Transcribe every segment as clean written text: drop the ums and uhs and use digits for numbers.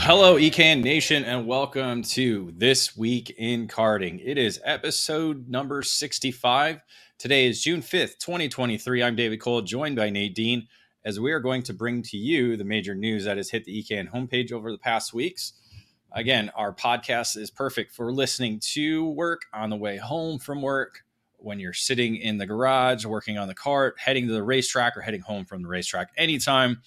Hello, ECAN Nation, and welcome to This Week in Karting. It is episode number 65. Today is June 5th, 2023. I'm David Cole, joined by Nate Dean, as we are going to bring to you the major news that has hit the ECAN homepage over the past weeks. Again, our podcast is perfect for listening to work, on the way home from work, when you're sitting in the garage, working on the cart, heading to the racetrack, or heading home from the racetrack, anytime.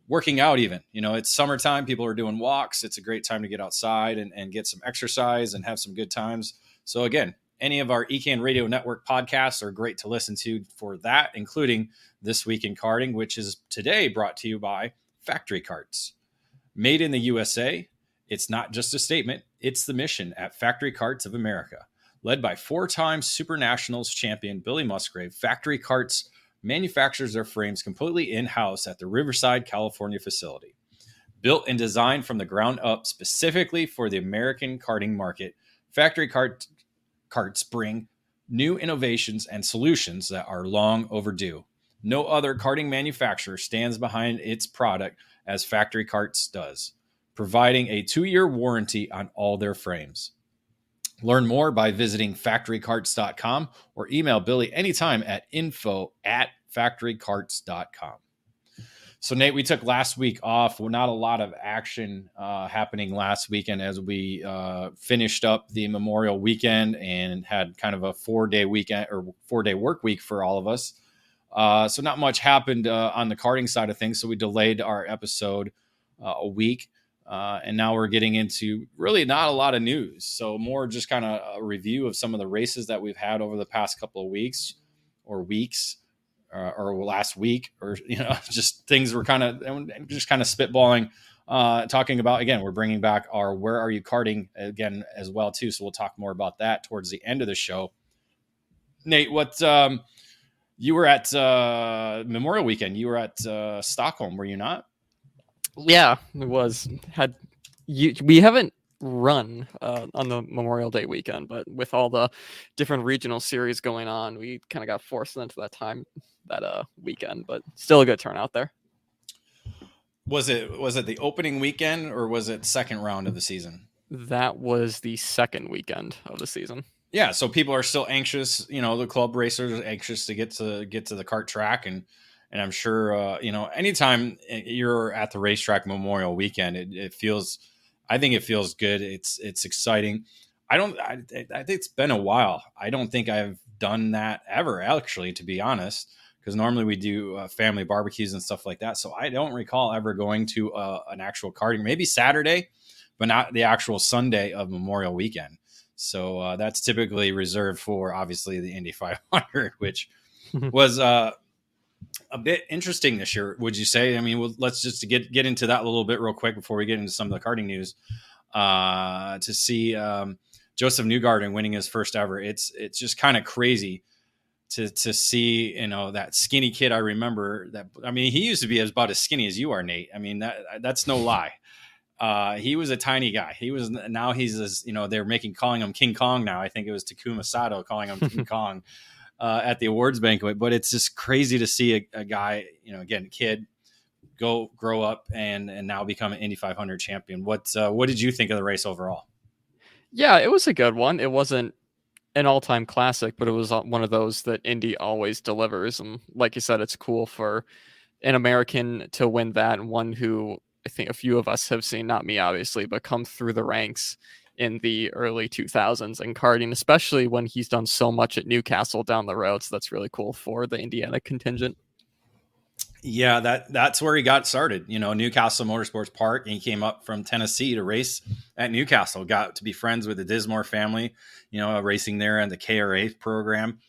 Working out even, it's summertime. People are doing walks. It's a great time to get outside and get some exercise and have some good times. So again, any of our ECAN Radio Network podcasts are great to listen to for that, including This Week in Karting, which is today brought to you by Factory Carts. Made in the USA, it's not just a statement, it's the mission at Factory Carts of America. Led by four-time Super Nationals champion Billy Musgrave, Factory Carts manufactures their frames completely in-house at the Riverside, California facility. Built and designed from the ground up specifically for the American karting market, Factory Carts bring new innovations and solutions that are long overdue. No other karting manufacturer stands behind its product as Factory Carts does, providing a 2-year warranty on all their frames. Learn more by visiting factorycarts.com or email Billy anytime at info@factorycarts.com. So, Nate, we took last week off. Well, not a lot of action happening last weekend as we finished up the Memorial weekend and had kind of a 4-day weekend or 4-day work week for all of us. So not much happened on the karting side of things. So we delayed our episode a week. And now we're getting into really not a lot of news. So more just kind of a review of some of the races that we've had over the past couple of weeks or last week, or, just things we're kind of spitballing, talking about. Again, we're bringing back our Where Are You Karting again as well, too. So we'll talk more about that towards the end of the show. Nate, what you were at Memorial Weekend. You were at Stockholm, were you not? Yeah, it was. We haven't run on the Memorial Day weekend, but with all the different regional series going on, we kind of got forced into that weekend. But still a good turnout there. Was it the opening weekend or was it second round of the season? That was the second weekend of the season. Yeah, so people are still anxious. The club racers are anxious to get to the kart track, and I'm sure, anytime you're at the racetrack Memorial Weekend, I think it feels good. It's exciting. I think it's been a while. I don't think I've done that ever, actually, to be honest, because normally we do family barbecues and stuff like that. So I don't recall ever going to an actual karting, maybe Saturday, but not the actual Sunday of Memorial Weekend. So that's typically reserved for, obviously, the Indy 500, which was a bit interesting this year, would you say? I mean, let's just get into that a little bit real quick before we get into some of the karting news. To see Joseph Newgarden winning his first ever, it's just kind of crazy to see, that skinny kid. I remember that. I mean, he used to be about as skinny as you are, Nate. I mean, that's no lie. He was a tiny guy. Now he's they're calling him King Kong now. I think it was Takuma Sato calling him King Kong. At the awards banquet, but it's just crazy to see a guy, again, kid, grow up and now become an Indy 500 champion. What did you think of the race overall? Yeah, it was a good one. It wasn't an all-time classic, but it was one of those that Indy always delivers. And like you said, it's cool for an American to win that, and one who I think a few of us have seen, not me obviously, but come through the ranks in the early 2000s in karting, especially when he's done so much at Newcastle down the road. So that's really cool for the Indiana contingent. Yeah, that's where he got started. Newcastle Motorsports Park, and he came up from Tennessee to race at Newcastle. Got to be friends with the Dismore family, racing there and the KRA program.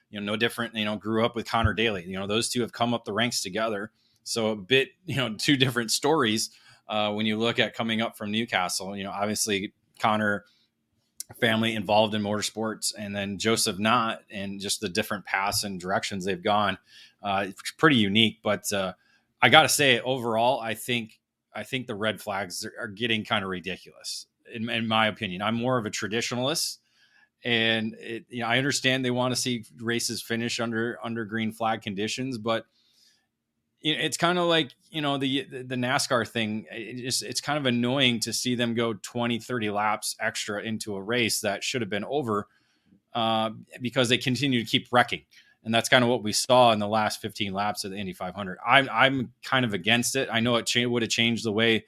No different. Grew up with Connor Daly. Those two have come up the ranks together. So a bit, two different stories when you look at coming up from Newcastle. Obviously Connor family involved in motorsports, and then Joseph not, and just the different paths and directions they've gone. It's pretty unique, but I got to say, overall, I think the red flags are getting kind of ridiculous in my opinion. I'm more of a traditionalist, and I understand they want to see races finish under green flag conditions, but it's kind of like, the NASCAR thing. It's kind of annoying to see them go 20, 30 laps extra into a race that should have been over, because they continue to keep wrecking. And that's kind of what we saw in the last 15 laps of the Indy 500. I'm kind of against it. I know it would have changed the way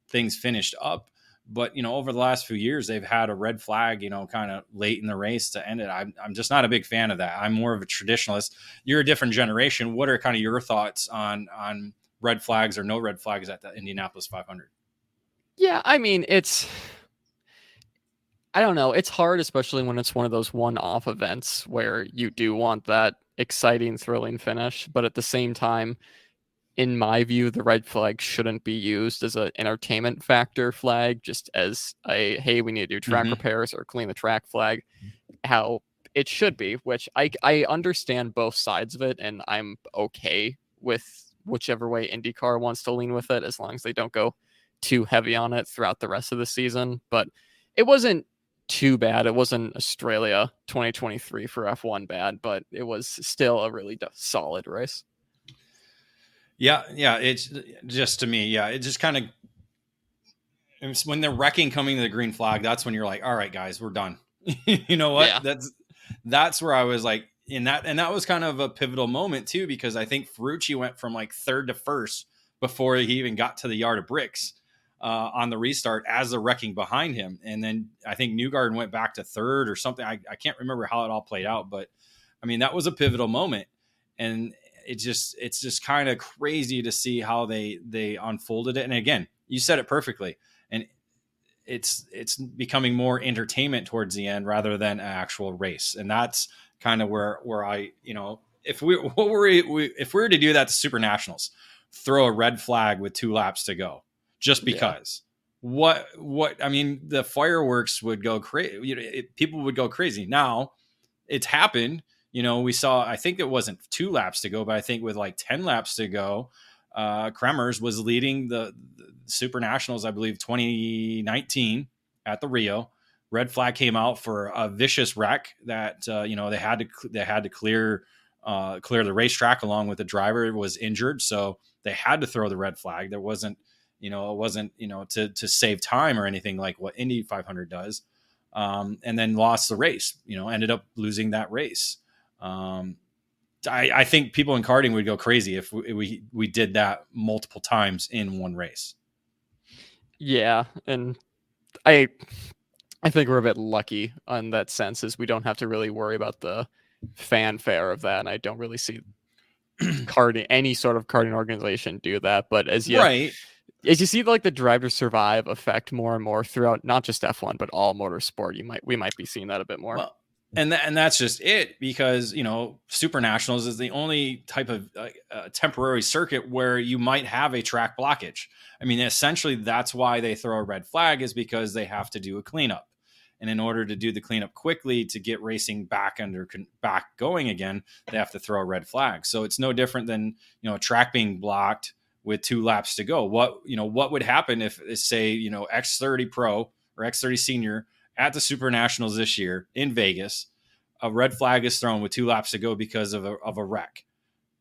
things finished up, but over the last few years, they've had a red flag, kind of late in the race to end it. I'm just not a big fan of that. I'm more of a traditionalist. You're a different generation. What are kind of your thoughts on red flags or no red flags at the Indianapolis 500? Yeah, I mean, I don't know. It's hard, especially when it's one of those one-off events where you do want that exciting, thrilling finish. But at the same time, in my view, the red flag shouldn't be used as an entertainment factor flag, just as a, hey, we need to do track Mm-hmm. repairs or clean the track flag, how it should be, which I understand both sides of it, and I'm okay with whichever way IndyCar wants to lean with it, as long as they don't go too heavy on it throughout the rest of the season. But it wasn't too bad. It wasn't Australia 2023 for F1 bad, but it was still a really solid race. Yeah. It's just, to me, yeah, it just kind of, when they're wrecking coming to the green flag, that's when you're like, all right, guys, we're done. You know what? Yeah. That's where I was like, and that was kind of a pivotal moment too, because I think Ferrucci went from like third to first before he even got to the yard of bricks on the restart as the wrecking behind him. And then I think Newgarden went back to third or something. I can't remember how it all played out, but I mean, that was a pivotal moment. And it's just kind of crazy to see how they unfolded it. And again, you said it perfectly. And it's becoming more entertainment towards the end rather than an actual race. And that's kind of where I, if we were to do that to Super Nationals, throw a red flag with 2 laps to go, just Yeah. because. What I mean, the fireworks would go crazy. People would go crazy. Now it's happened. We saw, I think it wasn't 2 laps to go, but I think with like 10 laps to go, Kremers was leading the Super Nationals, I believe 2019 at the Rio. Red flag came out for a vicious wreck that they had to clear the racetrack along with the driver who was injured, so they had to throw the red flag. There wasn't, it wasn't, to save time or anything like what Indy 500 does. And then lost the race. Ended up losing that race. I think people in karting would go crazy if we did that multiple times in one race. Yeah, and I think we're a bit lucky on that sense, as we don't have to really worry about the fanfare of that, and I don't really see any sort of karting organization do that. But as you Right. as you see like the Drive to Survive effect more and more throughout not just F1 but all motorsport, we might be seeing that a bit more. Well, and that's just it, because Super Nationals is the only type of temporary circuit where you might have a track blockage. I mean, essentially that's why they throw a red flag, is because they have to do a cleanup, and in order to do the cleanup quickly to get racing back going again, they have to throw a red flag. So it's no different than a track being blocked with 2 laps to go. What would happen if, say, X30 Pro or X30 Senior at the Super Nationals this year in Vegas, a red flag is thrown with 2 laps to go because of a wreck.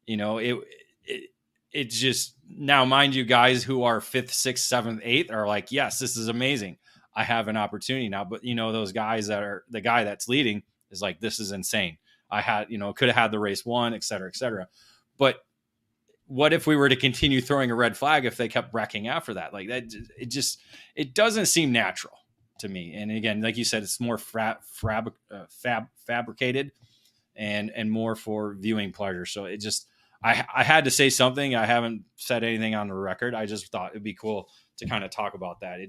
It just, now, mind you, guys who are 5th, 6th, 7th, 8th are like, yes, this is amazing. I have an opportunity now. But those guys that are, the guy that's leading is like, this is insane. I had, could have had the race won, et cetera, et cetera. But what if we were to continue throwing a red flag if they kept wrecking after that? Like that, it doesn't seem natural to me. And again, like you said, it's more fabricated and more for viewing pleasure. So it just, I had to say something. I haven't said anything on the record. I just thought it'd be cool to kind of talk about that.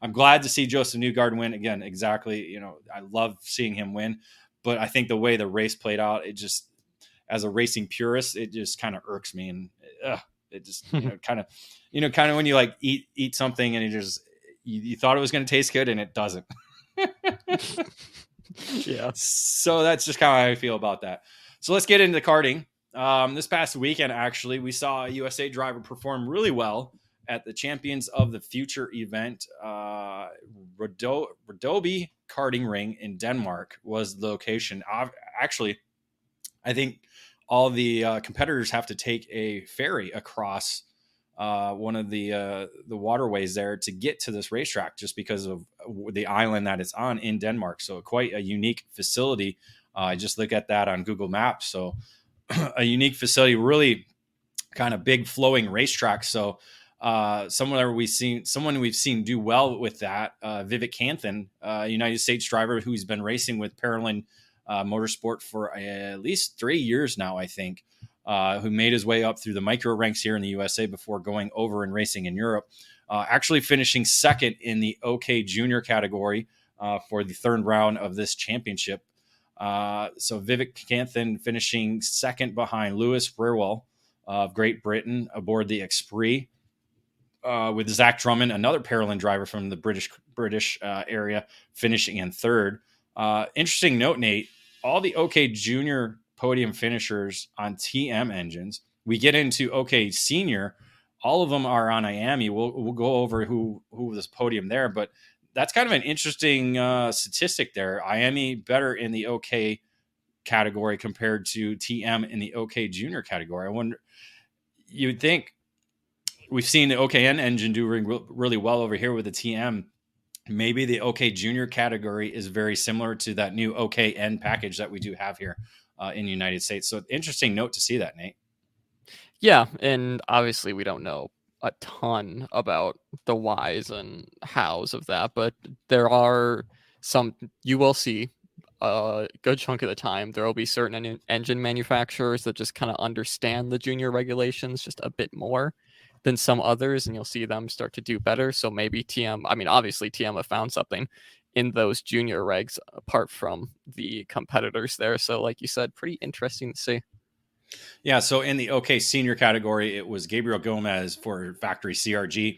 I'm glad to see Joseph Newgarden win again. Exactly. I love seeing him win, but I think the way the race played out, it just, as a racing purist, it just kind of irks me. And it just, kind of when you like eat something and you thought it was going to taste good and it doesn't. Yeah. So that's just kind of how I feel about that. So let's get into karting. This past weekend, actually, we saw a USA driver perform really well at the Champions of the Future event. Rødby Karting Ring in Denmark was the location. Actually, I think all the competitors have to take a ferry across one of the waterways there to get to this racetrack, just because of the island that it's on in Denmark. So quite a unique facility. I just look at that on Google Maps. So a unique facility, really kind of big flowing racetrack. So someone we've seen do well with that, Vivek Canthan, United States driver who's been racing with Parolin Motorsport for at least 3 years now, I think, who made his way up through the micro ranks here in the USA before going over and racing in Europe, actually finishing second in the OK Junior category for the third round of this championship. So Vivek Canthan finishing second behind Lewis Rewell of Great Britain aboard the Esprit, with Zach Drummond, another Parolin driver from the British area, finishing in third. Interesting note, Nate, all the OK Junior podium finishers on TM engines. We get into OK Senior, all of them are on IAME. We'll go over who was podium there, but that's kind of an interesting statistic there. IAME better in the OK category compared to TM in the OK Junior category. I wonder, you'd think we've seen the OKN engine do really well over here with the TM. Maybe the OK Junior category is very similar to that new OKN package that we do have here in the United States. So interesting note to see that, Nate. Yeah, and obviously we don't know a ton about the whys and hows of that, but there are some, you will see a good chunk of the time there will be certain engine manufacturers that just kind of understand the junior regulations just a bit more than some others, and you'll see them start to do better. So maybe TM, I mean, obviously TM have found something in those junior regs apart from the competitors there. So like you said, pretty interesting to see. Yeah, so in the OK Senior category, it was Gabriel Gomez for Factory CRG,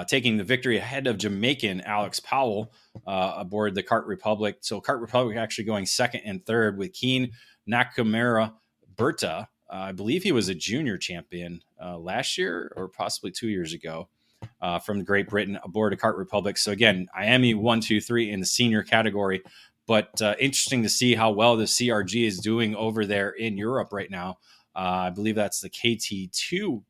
taking the victory ahead of Jamaican Alex Powell aboard the Kart Republic. So Kart Republic actually going second and third, with Keen Nakamura Berta. I believe he was a junior champion last year or possibly 2 years ago from Great Britain aboard a Kart Republic. So again, IAME 1, 2, 3 in the senior category. But interesting to see how well the CRG is doing over there in Europe right now. I believe that's the KT2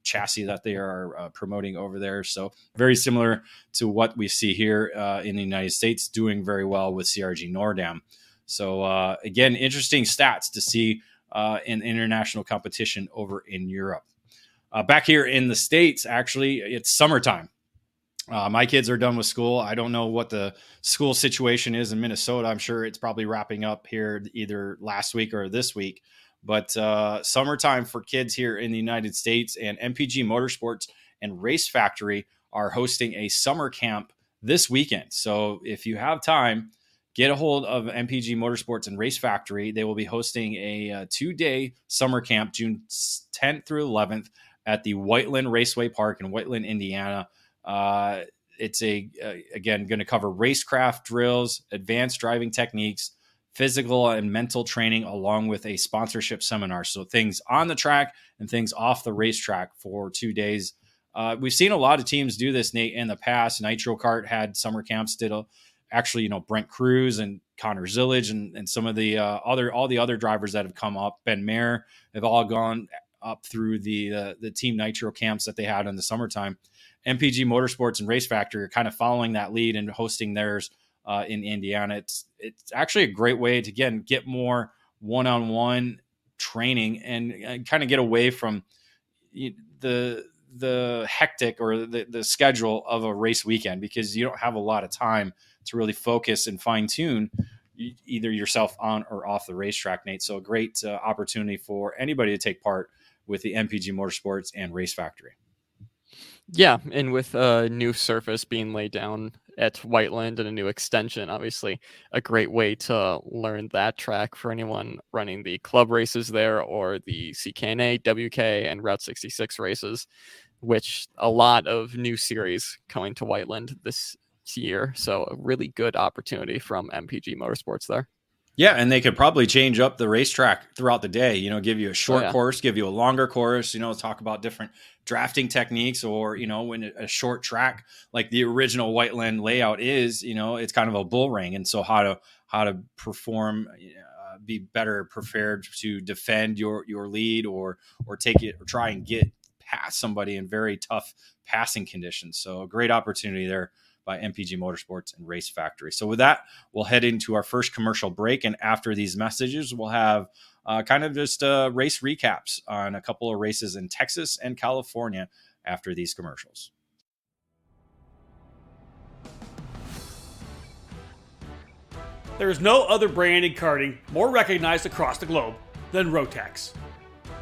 chassis that they are promoting over there. So very similar to what we see here in the United States, doing very well with CRG Nordam. So again, interesting stats to see in international competition over in Europe. Back here in the States, actually, it's summertime. My kids are done with school. I don't know what the school situation is in Minnesota. I'm sure it's probably wrapping up here either last week or this week. But summertime for kids here in the United States, and MPG Motorsports and Race Factory are hosting a summer camp this weekend. So if you have time, get a hold of MPG Motorsports and Race Factory. They will be hosting a 2-day summer camp, June 10th through 11th, at the Whiteland Raceway Park in Whiteland, Indiana. It's again going to cover racecraft drills, advanced driving techniques, physical and mental training, along with a sponsorship seminar. So things on the track and things off the racetrack for 2 days. We've seen a lot of teams do this, Nate, in the past. Nitro Kart had summer camps. Actually, Brent Cruz and Connor Zillage and some of the all the other drivers that have come up, Ben Mayer, have all gone up through the Team Nitro camps that they had in the summertime. MPG Motorsports and Race Factory are kind of following that lead and hosting theirs in Indiana. It's actually a great way to, again, get more one-on-one training and kind of get away from the hectic or the schedule of a race weekend, because you don't have a lot of time to really focus and fine-tune either yourself on or off the racetrack, Nate. So a great opportunity for anybody to take part with the MPG Motorsports and Race Factory. Yeah, and with a new surface being laid down at Whiteland and a new extension, obviously a great way to learn that track for anyone running the club races there or the CKNA, WK, and Route 66 races, which a lot of new series coming to Whiteland this year. So a really good opportunity from MPG Motorsports there. Yeah, and they could probably change up the racetrack throughout the day, give you a short course, give you a longer course, talk about different drafting techniques, or, when a short track like the original Whiteland layout is, it's kind of a bull ring. And so how to perform be better prepared to defend your lead or take it or try and get past somebody in very tough passing conditions. So a great opportunity there by MPG Motorsports and Race Factory. So with that, we'll head into our first commercial break. And after these messages, we'll have kind of just race recaps on a couple of races in Texas and California after these commercials. There is no other brand in karting more recognized across the globe than Rotax.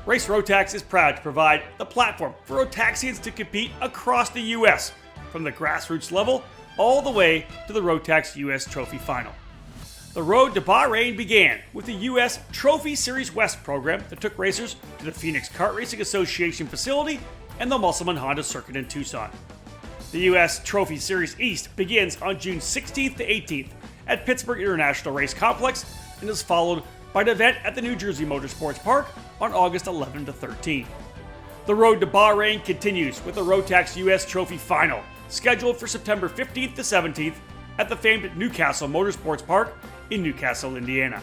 Race Rotax is proud to provide the platform for Rotaxians to compete across the U.S., from the grassroots level all the way to the Rotax U.S. Trophy Final. The road to Bahrain began with the U.S. Trophy Series West program that took racers to the Phoenix Kart Racing Association facility and the Musselman Honda Circuit in Tucson. The U.S. Trophy Series East begins on June 16th to 18th at Pittsburgh International Race Complex and is followed by an event at the New Jersey Motorsports Park on August 11 to 13. The road to Bahrain continues with the Rotax U.S. Trophy Final, scheduled for September 15th to 17th at the famed Newcastle Motorsports Park in Newcastle, Indiana.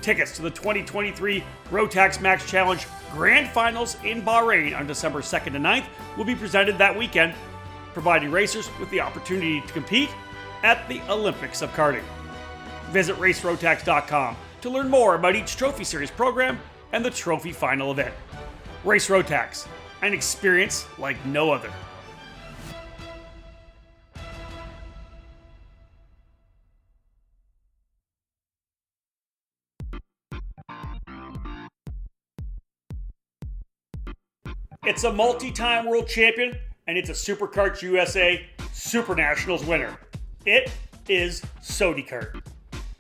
Tickets to the 2023 Rotax Max Challenge Grand Finals in Bahrain on December 2nd to 9th will be presented that weekend, providing racers with the opportunity to compete at the Olympics of Karting. Visit RaceRotax.com to learn more about each Trophy Series program and the Trophy Final event. Race Rotax, an experience like no other. It's a multi-time world champion, and it's a SuperKarts USA Super Nationals winner. It is SodiKart.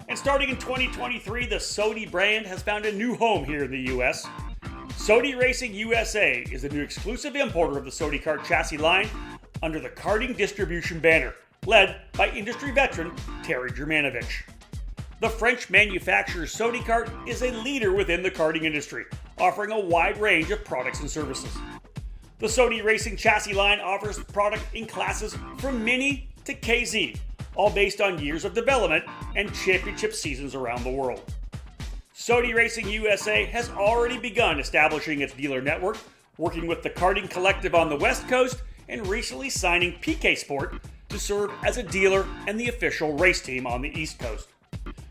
And starting in 2023, the Sodi brand has found a new home here in the US. Sodi Racing USA is the new exclusive importer of the SodiKart chassis line under the karting distribution banner, led by industry veteran Terry Germanovich. The French manufacturer SodiKart is a leader within the karting industry, offering a wide range of products and services. The Sodi Racing chassis line offers product in classes from Mini to KZ, all based on years of development and championship seasons around the world. Sodi Racing USA has already begun establishing its dealer network, working with the Karting Collective on the West Coast and recently signing PK Sport to serve as a dealer and the official race team on the East Coast.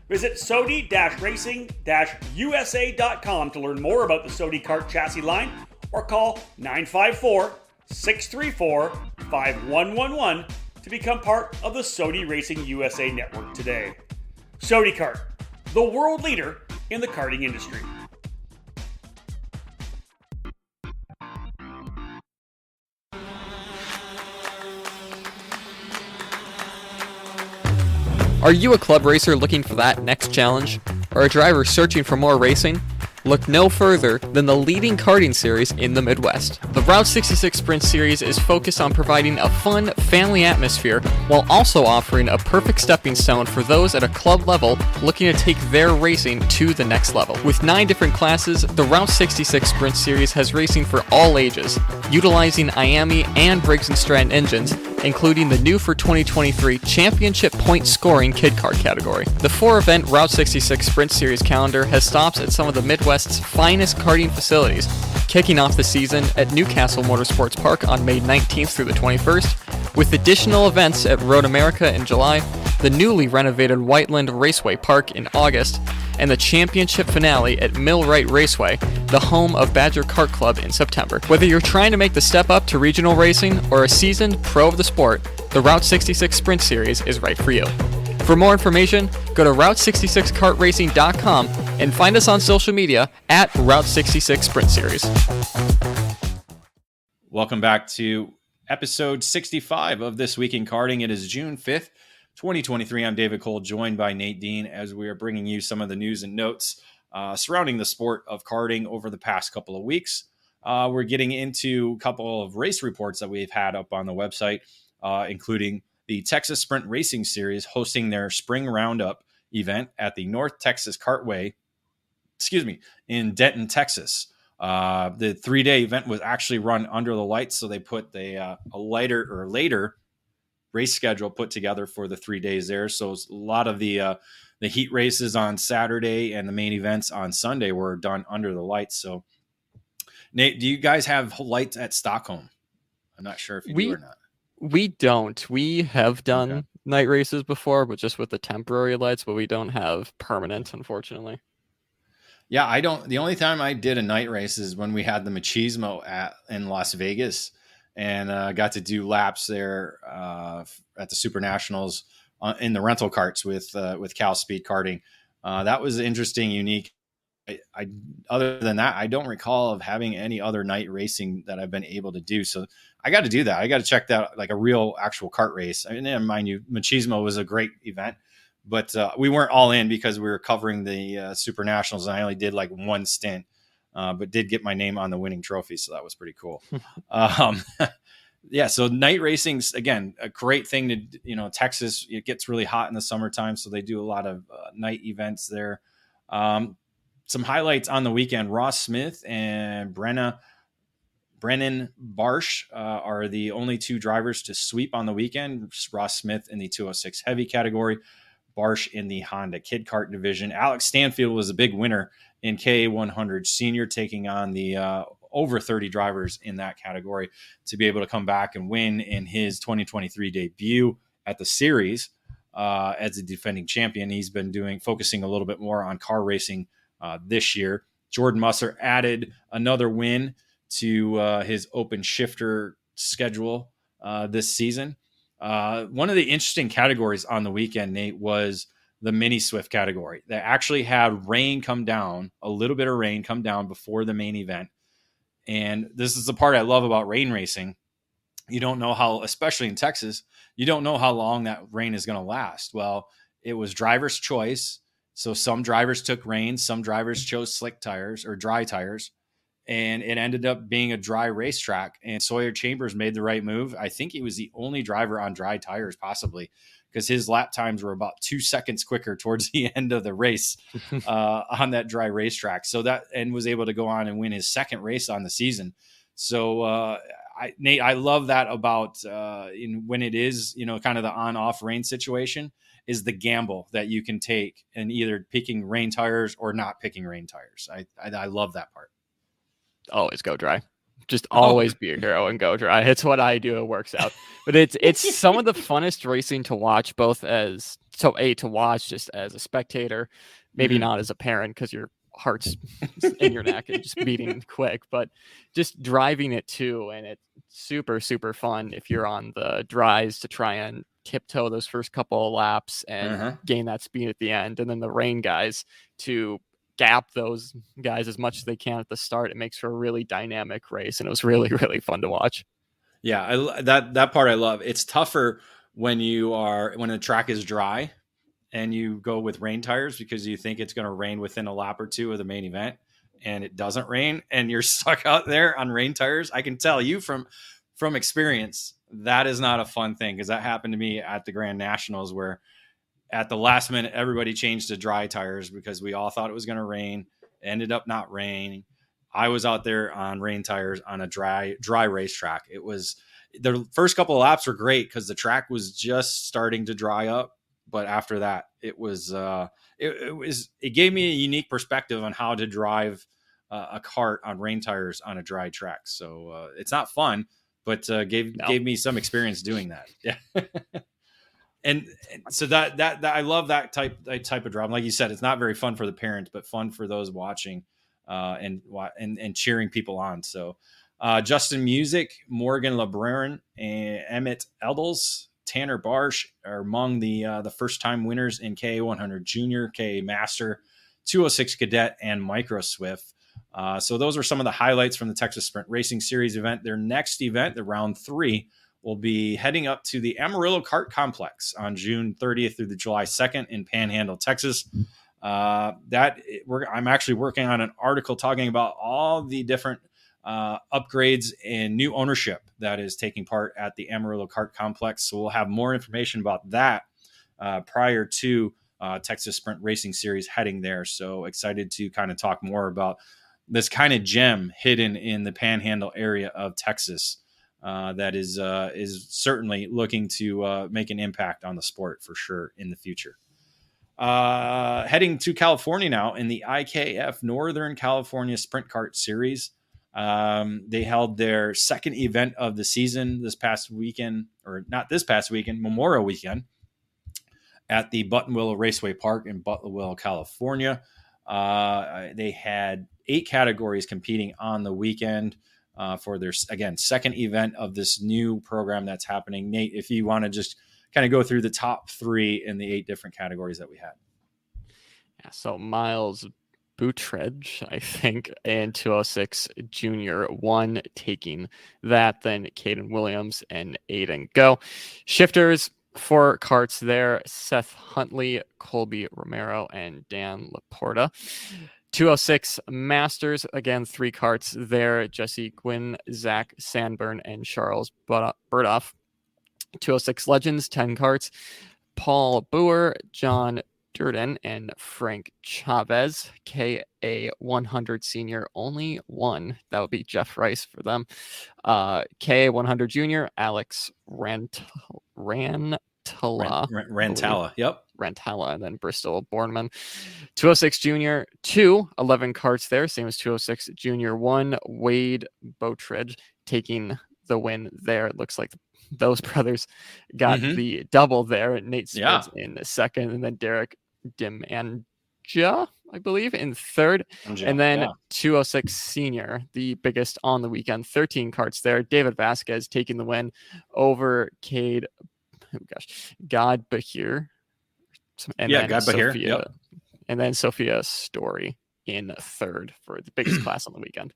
Visit Sodi-Racing-USA.com to learn more about the SodiKart chassis line or call 954-634-5111 to become part of the Sodi Racing USA network today. SodiKart, the world leader in the karting industry. Are you a club racer looking for that next challenge? Or a driver searching for more racing? Look no further than the leading karting series in the Midwest. The Route 66 Sprint Series is focused on providing a fun, family atmosphere while also offering a perfect stepping stone for those at a club level looking to take their racing to the next level. With 9 different classes, the Route 66 Sprint Series has racing for all ages, utilizing IAME and Briggs & Stratton engines, including the new for 2023 Championship Point Scoring Kid Kart category. The 4-event Route 66 Sprint Series calendar has stops at some of the Midwest's finest karting facilities, kicking off the season at Newcastle Motorsports Park on May 19th through the 21st, with additional events at Road America in July, the newly renovated Whiteland Raceway Park in August, and the championship finale at Millwright Raceway, the home of Badger Kart Club, in September. Whether you're trying to make the step up to regional racing or a seasoned pro of the sport, the Route 66 Sprint Series is right for you. For more information, go to Route66kartracing.com and find us on social media at Route 66 Sprint Series. Welcome back to episode 65 of This Week in Karting. It is June 5th, 2023. I'm David Cole, joined by Nate Dean, as we are bringing you some of the news and notes surrounding the sport of karting over the past couple of weeks. We're getting into a couple of race reports that we've had up on the website, including the Texas Sprint Racing Series hosting their spring roundup event at the North Texas Kartway, in Denton, Texas. The 3-day event was actually run under the lights, so they put a later race schedule put together for the 3 days there. So a lot of the the heat races on Saturday and the main events on Sunday were done under the lights. So, Nate, do you guys have lights at Stockholm? I'm not sure if you do or not. We don't. We have done Okay. night races before, but just with the temporary lights, but we don't have permanent, unfortunately. Yeah, I don't. The only time I did a night race is when we had the Machismo in Las Vegas, and got to do laps there at the Super Nationals in the rental carts with Cal Speed Karting. That was interesting, unique. I other than that, I don't recall of having any other night racing that I've been able to do. So I got to do that. I got to check that, like a real actual kart race. I mean, mind you, Machismo was a great event, but we weren't all in because we were covering the Super Nationals. And I only did like one stint, but did get my name on the winning trophy. So that was pretty cool. Yeah. So night racing's, again, a great thing to, Texas, it gets really hot in the summertime. So they do a lot of night events there. Some highlights on the weekend: Ross Smith and Brennan Barsh are the only two drivers to sweep on the weekend. Ross Smith in the 206 heavy category, Barsh in the Honda Kid Kart division. Alex Stanfield was a big winner in KA100 Senior, taking on the over 30 drivers in that category to be able to come back and win in his 2023 debut at the series as a defending champion. He's been focusing a little bit more on car racing this year. Jordan Musser added another win to his open shifter schedule this season. One of the interesting categories on the weekend, Nate, was the mini Swift category. They actually had rain come down, a little bit of rain come down before the main event. And this is the part I love about rain racing. You don't know how, especially in Texas, you don't know how long that rain is going to last. Well, it was driver's choice. So some drivers took rain, some drivers chose slick tires or dry tires, and it ended up being a dry racetrack. And Sawyer Chambers made the right move. I think he was the only driver on dry tires, possibly, because his lap times were about 2 seconds quicker towards the end of the race on that dry racetrack. So and was able to go on and win his second race on the season. So Nate, I love that about when it is, kind of the on-off rain situation, is the gamble that you can take in either picking rain tires or not picking rain tires. I love that part. Always go dry. Just always be a hero and go dry. It's what I do. It works out. But it's some of the funnest racing to watch, to watch just as a spectator, maybe not as a parent because your heart's in your neck and just beating quick, but just driving it too. And it's super, super fun if you're on the dries to try and tiptoe those first couple of laps and gain that speed at the end. And then the rain guys to gap those guys as much as they can at the start. It makes for a really dynamic race, and it was really, really fun to watch. Yeah, that part I love. It's tougher when the track is dry and you go with rain tires because you think it's going to rain within a lap or two of the main event, and it doesn't rain, and you're stuck out there on rain tires. I can tell you from experience that is not a fun thing, because that happened to me at the Grand Nationals, where at the last minute everybody changed to dry tires because we all thought it was going to rain. It ended up not raining. I was out there on rain tires on a dry racetrack. It was, the first couple of laps were great because the track was just starting to dry up, but after that it was it gave me a unique perspective on how to drive a kart on rain tires on a dry track. So it's not fun, but gave me some experience doing that. Yeah. And so that I love that type of drama. Like you said, it's not very fun for the parents, but fun for those watching and cheering people on. So Justin Music, Morgan LeBron, and Emmett Eddles, Tanner Barsh are among the first time winners in KA100 Junior, KA Master, 206 Cadet, and Micro Swift. So those are some of the highlights from the Texas Sprint Racing Series event. Their next event, the round 3, will be heading up to the Amarillo Kart Complex on June 30th through the July 2nd in Panhandle, Texas. I'm actually working on an article talking about all the different upgrades and new ownership that is taking part at the Amarillo Kart Complex. So we'll have more information about that prior to Texas Sprint Racing Series heading there. So excited to kind of talk more about this kind of gem hidden in the Panhandle area of Texas. That is certainly looking to make an impact on the sport for sure in the future. Heading to California now in the IKF Northern California Sprint Kart Series. They held their second event of the season this past weekend, or not this past weekend, Memorial Weekend, at the Buttonwillow Raceway Park in Buttonwillow, California. They had 8 categories competing on the weekend for their, again, second event of this new program that's happening. Nate, if you want to just kind of go through the top 3 in the 8 different categories that we had. Yeah, so Miles Boutredge, I think, and 206 Junior won, taking that. Then Caden Williams and Aiden Go. Shifters, 4 karts there: Seth Huntley, Colby Romero, and Dan Laporta. 206 Masters, again, 3 karts there: Jesse Gwynn, Zach Sandburn, and Charles Burdoff. 206 Legends, 10 karts: Paul Boer, John Durden, and Frank Chavez. KA100 Senior, only 1. That would be Jeff Rice for them. KA100 Junior, Alex Rantala. Yep. Rantala, and then Bristol Bornman. 206 Junior, 11 karts there, same as 206 Junior 1. Wade Boatridge taking the win there. It looks like those brothers got the double there. Nate Smith in second, and then Derek Dimanja, I believe, in third. And then 206 Senior, the biggest on the weekend, 13 karts there. David Vasquez taking the win over God Bahir. And then God Bahir. Sophia, and then Sophia Story in third for the biggest class on the weekend.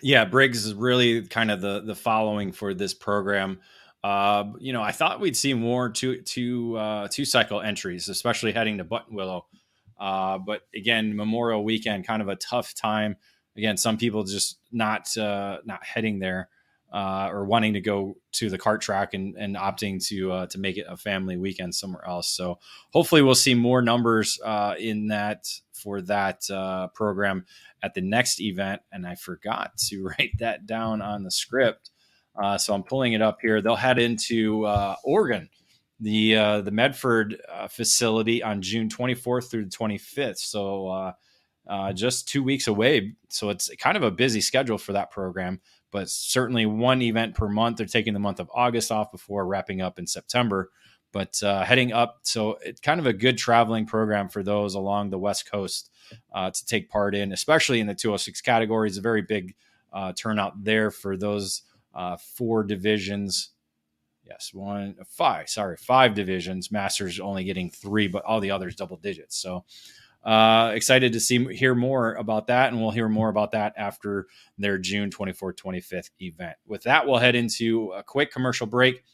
Yeah, Briggs is really kind of the following for this program. I thought we'd see more two cycle entries, especially heading to Buttonwillow. But again, Memorial Weekend, kind of a tough time. Again, some people just not heading there or wanting to go to the kart track and opting to make it a family weekend somewhere else. So hopefully we'll see more numbers in that for that program at the next event. And I forgot to write that down on the script. So I'm pulling it up here. They'll head into Oregon, the Medford facility on June 24th through the 25th. So just 2 weeks away. So it's kind of a busy schedule for that program, but certainly one event per month. They're taking the month of August off before wrapping up in September, but heading up. So it's kind of a good traveling program for those along the West Coast to take part in, especially in the 206 categories. A very big turnout there for those 4 divisions. Yes, 5 divisions. Masters only getting 3, but all the others double digits. So excited to hear more about that, and we'll hear more about that after their June 24th, 25th event. With that, we'll head into a quick commercial break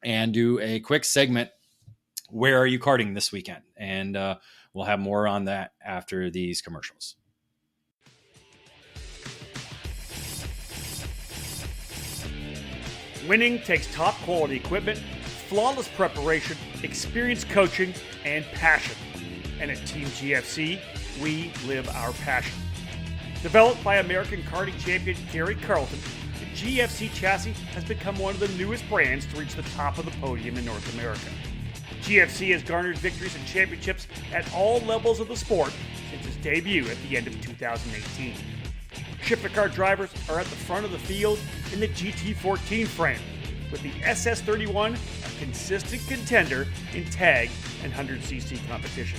and do a quick segment. Where are you karting this weekend? And we'll have more on that after these commercials. Winning takes top quality equipment, flawless preparation, experienced coaching, and passion. And at Team GFC, we live our passion. Developed by American karting champion Gary Carlton, the GFC chassis has become one of the newest brands to reach the top of the podium in North America. GFC has garnered victories and championships at all levels of the sport since its debut at the end of 2018. Shifter car drivers are at the front of the field in the GT14 frame, with the SS31 a consistent contender in tag and 100cc competition.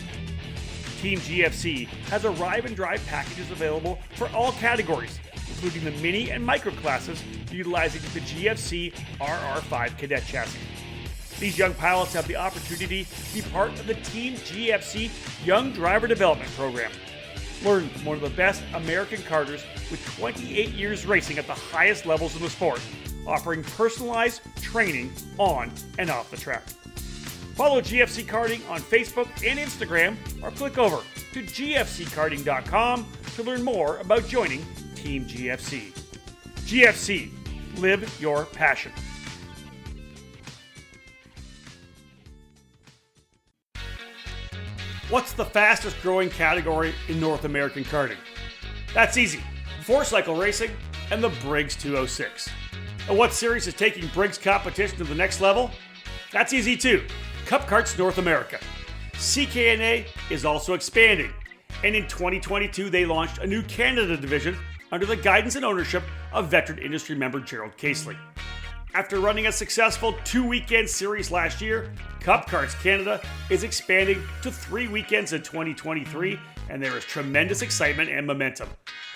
Team GFC has arrive and drive packages available for all categories, including the mini and micro classes utilizing the GFC RR5 cadet chassis. These young pilots have the opportunity to be part of the Team GFC Young Driver Development Program. Learn from one of the best American karters with 28 years racing at the highest levels of the sport, offering personalized training on and off the track. Follow GFC Karting on Facebook and Instagram, or click over to gfckarting.com to learn more about joining Team GFC. GFC, live your passion. What's the fastest growing category in North American karting? That's easy. 4-cycle racing and the Briggs 206. And what series is taking Briggs competition to the next level? That's easy too. Cup Karts North America. CKNA is also expanding, and in 2022 they launched a new Canada division under the guidance and ownership of veteran industry member Gerald Casely. After running a successful 2-weekend series last year, Cup Karts Canada is expanding to 3 weekends in 2023, and there is tremendous excitement and momentum.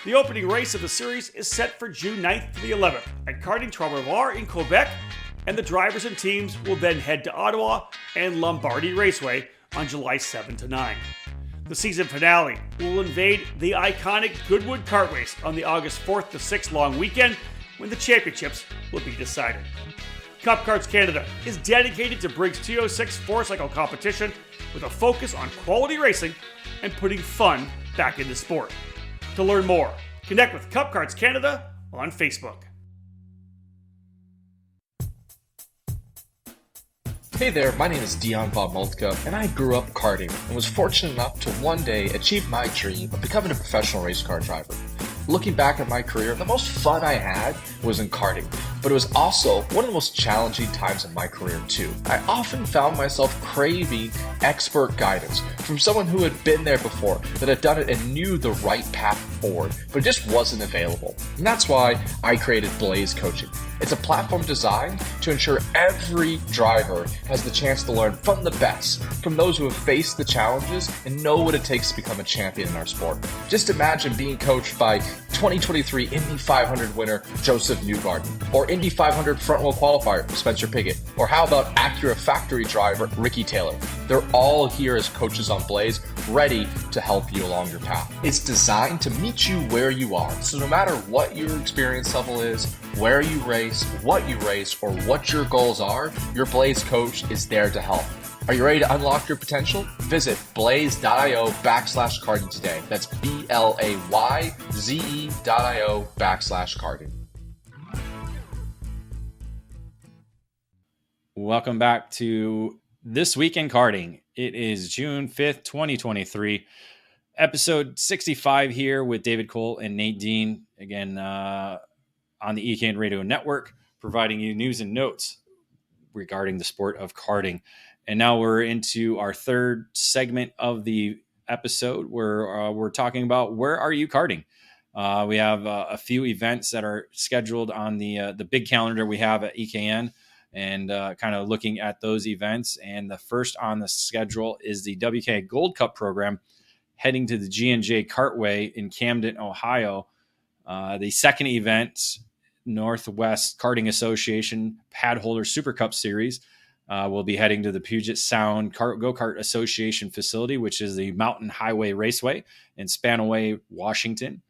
The opening race of the series is set for June 9th to the 11th at Karting Trois-Rivières in Quebec, and the drivers and teams will then head to Ottawa and Lombardy Raceway on July 7 to 9. The season finale will invade the iconic Goodwood Kart Race on the August 4th to 6th long weekend, when the championships will be decided. Cup Karts Canada is dedicated to Briggs 206 4-cycle competition with a focus on quality racing and putting fun back into sport. To learn more, connect with Cup Karts Canada on Facebook. Hey there, my name is Dion Von Moltke, and I grew up karting and was fortunate enough to one day achieve my dream of becoming a professional race car driver. Looking back at my career, the most fun I had was in karting, but it was also one of the most challenging times in my career too. I often found myself craving expert guidance from someone who had been there before, that had done it and knew the right path forward, but it just wasn't available. And that's why I created Blaze Coaching. It's a platform designed to ensure every driver has the chance to learn from the best, from those who have faced the challenges and know what it takes to become a champion in our sport. Just imagine being coached by 2023 Indy 500 winner Joseph Newgarden, or Indy 500 front row qualifier Spencer Pigot, or how about Acura factory driver Ricky Taylor. They're all here as coaches on Blaze, ready to help you along your path. It's designed to meet you where you are, so no matter what your experience level is, where you race, what you race, or what your goals are, your Blaze coach is there to help. Are you ready to unlock your potential? Visit blaze.io/karting today. That's BLAYZE.io/karting. Welcome back to This Week in Karting. It is June 5th, 2023. Episode 65 here with David Cole and Nate Dean. Again, on the EKN Radio Network, providing you news and notes regarding the sport of karting. And now we're into our third segment of the episode where we're talking about where are you karting? We have a few events that are scheduled on the big calendar we have at EKN, and kind of looking at those events. And the first on the schedule is the WK Gold Cup program heading to the G&J Kartway in Camden, Ohio. The second event, Northwest Karting Association Pad Holder Super Cup Series, will be heading to the Puget Sound Go-Kart Association facility, which is the Mountain Highway Raceway in Spanaway, Washington.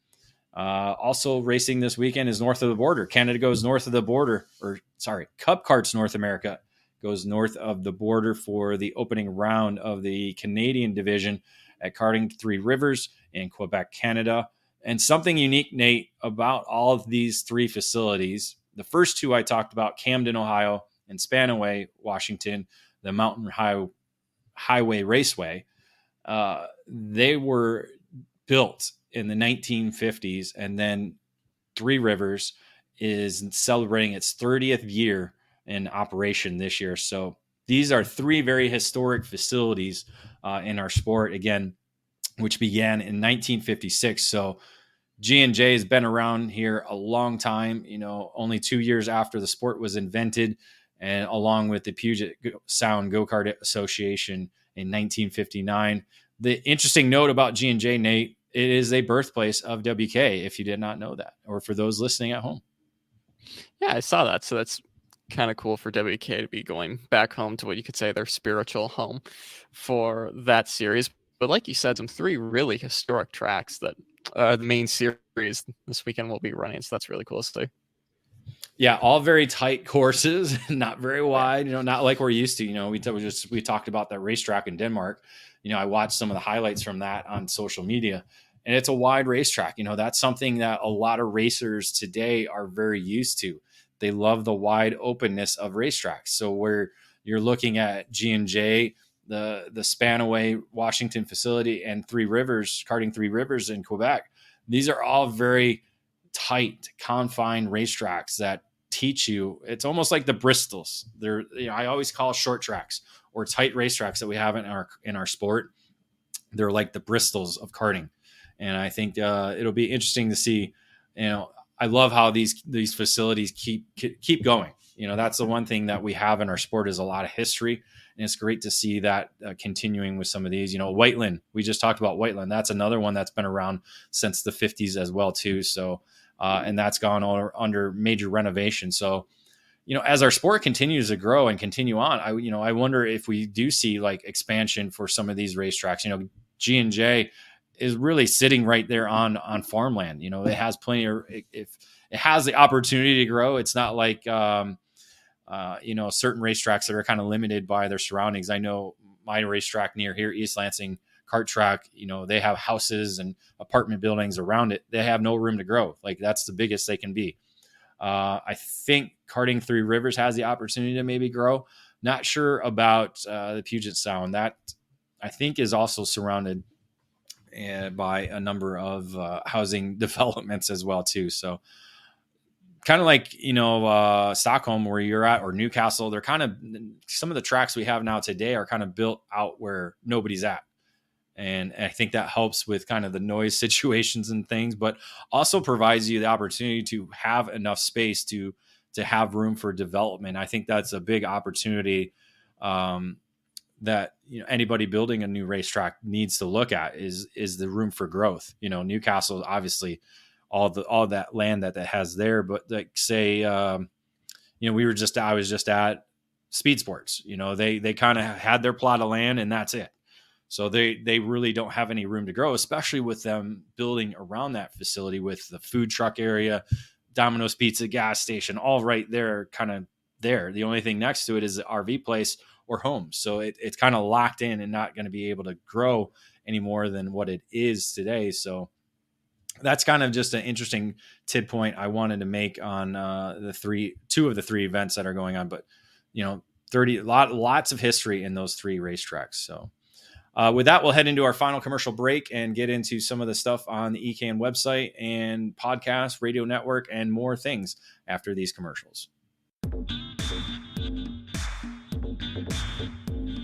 Also racing this weekend is north of the border. Canada goes north of the border, Cup Karts North America goes north of the border for the opening round of the Canadian division at Karting Three Rivers in Quebec, Canada. And something unique, Nate, about all of these three facilities, the first two I talked about, Camden, Ohio, and Spanaway, Washington, the Mountain Highway Raceway, they were built in the 1950s, and then Three Rivers is celebrating its 30th year in operation this year. So these are three very historic facilities in our sport, again, which began in 1956. So G&J has been around here a long time, only 2 years after the sport was invented, and along with the Puget Sound Go-Kart Association in 1959. The interesting note about G&J, Nate, it is a birthplace of WK, if you did not know that, or for those listening at home. Yeah, I saw that. So that's kind of cool for WK to be going back home to what you could say their spiritual home for that series. But like you said, some three really historic tracks that the main series this weekend will be running. So that's really cool to see. Yeah, all very tight courses, not very wide, not like we're used to. We talked about that racetrack in Denmark. I watched some of the highlights from that on social media, and it's a wide racetrack. That's something that a lot of racers today are very used to. They love the wide openness of racetracks. So where you're looking at G&J, the Spanaway, Washington facility, and Three Rivers, Karting Three Rivers in Quebec, these are all very tight, confined racetracks that teach you. It's almost like the Bristols. I always call short tracks or tight racetracks that we have in our sport. They're like the Bristols of karting. And I think it'll be interesting to see. I love how these facilities keep going. That's the one thing that we have in our sport is a lot of history, and it's great to see that continuing with some of these. Whiteland, we just talked about Whiteland. That's another one that's been around since the 50s as well too. So, and that's gone under major renovation. So, as our sport continues to grow and continue on, I wonder if we do see like expansion for some of these racetracks. G&J is really sitting right there on farmland. It has plenty of, if it has the opportunity to grow, it's not like, certain racetracks that are kind of limited by their surroundings. I know my racetrack near here, East Lansing Kart Track, they have houses and apartment buildings around it. They have no room to grow. Like that's the biggest they can be. I think Karting Three Rivers has the opportunity to maybe grow. Not sure about the Puget Sound. That I think is also surrounded by a number of housing developments as well too. So kind of like, Stockholm where you're at, or Newcastle, they're kind of, some of the tracks we have now today are kind of built out where nobody's at. And I think that helps with kind of the noise situations and things, but also provides you the opportunity to have enough space to have room for development. I think that's a big opportunity that anybody building a new racetrack needs to look at is the room for growth. Newcastle, obviously, all that land that has there, but like say, I was just at Speed Sports. They kind of had their plot of land and that's it. So they really don't have any room to grow, especially with them building around that facility with the food truck area, Domino's Pizza, gas station, all right there, kind of there. The only thing next to it is the RV place or home. So it's kind of locked in and not going to be able to grow any more than what it is today. So that's kind of just an interesting tid point I wanted to make on two of the three events that are going on. But, lots of history in those three racetracks. So with that, we'll head into our final commercial break and get into some of the stuff on the EKN website and podcast, radio network, and more things after these commercials.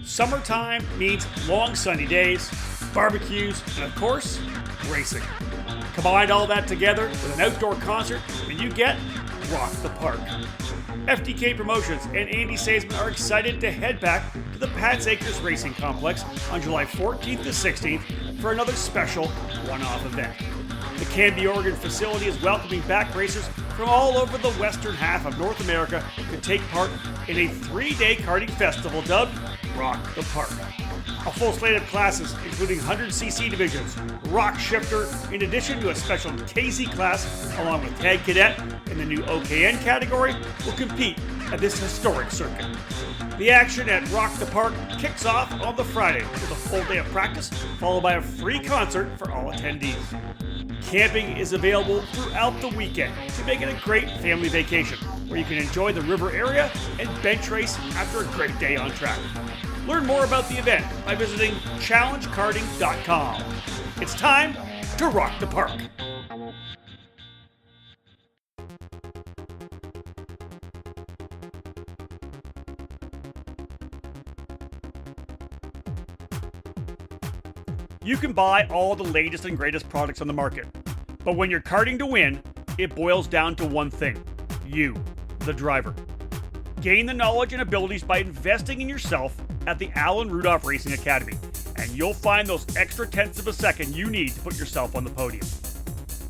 Summertime means long sunny days, barbecues, and of course, racing. Combine all that together with an outdoor concert and you get Rock the Park. FDK Promotions and Andy Saisman are excited to head back to the Pat's Acres Racing Complex on July 14th to 16th for another special one-off event. The Canby, Oregon facility is welcoming back racers from all over the western half of North America to take part in a 3-day karting festival dubbed Rock the Park. A full slate of classes, including 100cc divisions, Rock Shifter, in addition to a special KC class, along with Tag Cadet in the new OKN category, will compete at this historic circuit. The action at Rock the Park kicks off on the Friday with a full day of practice, followed by a free concert for all attendees. Camping is available throughout the weekend to make it a great family vacation, where you can enjoy the river area and bench race after a great day on track. Learn more about the event by visiting challengekarting.com. It's time to rock the park. You can buy all the latest and greatest products on the market, but when you're karting to win, it boils down to one thing: you, the driver. Gain the knowledge and abilities by investing in yourself at the Alan Rudolph Racing Academy, and you'll find those extra tenths of a second you need to put yourself on the podium.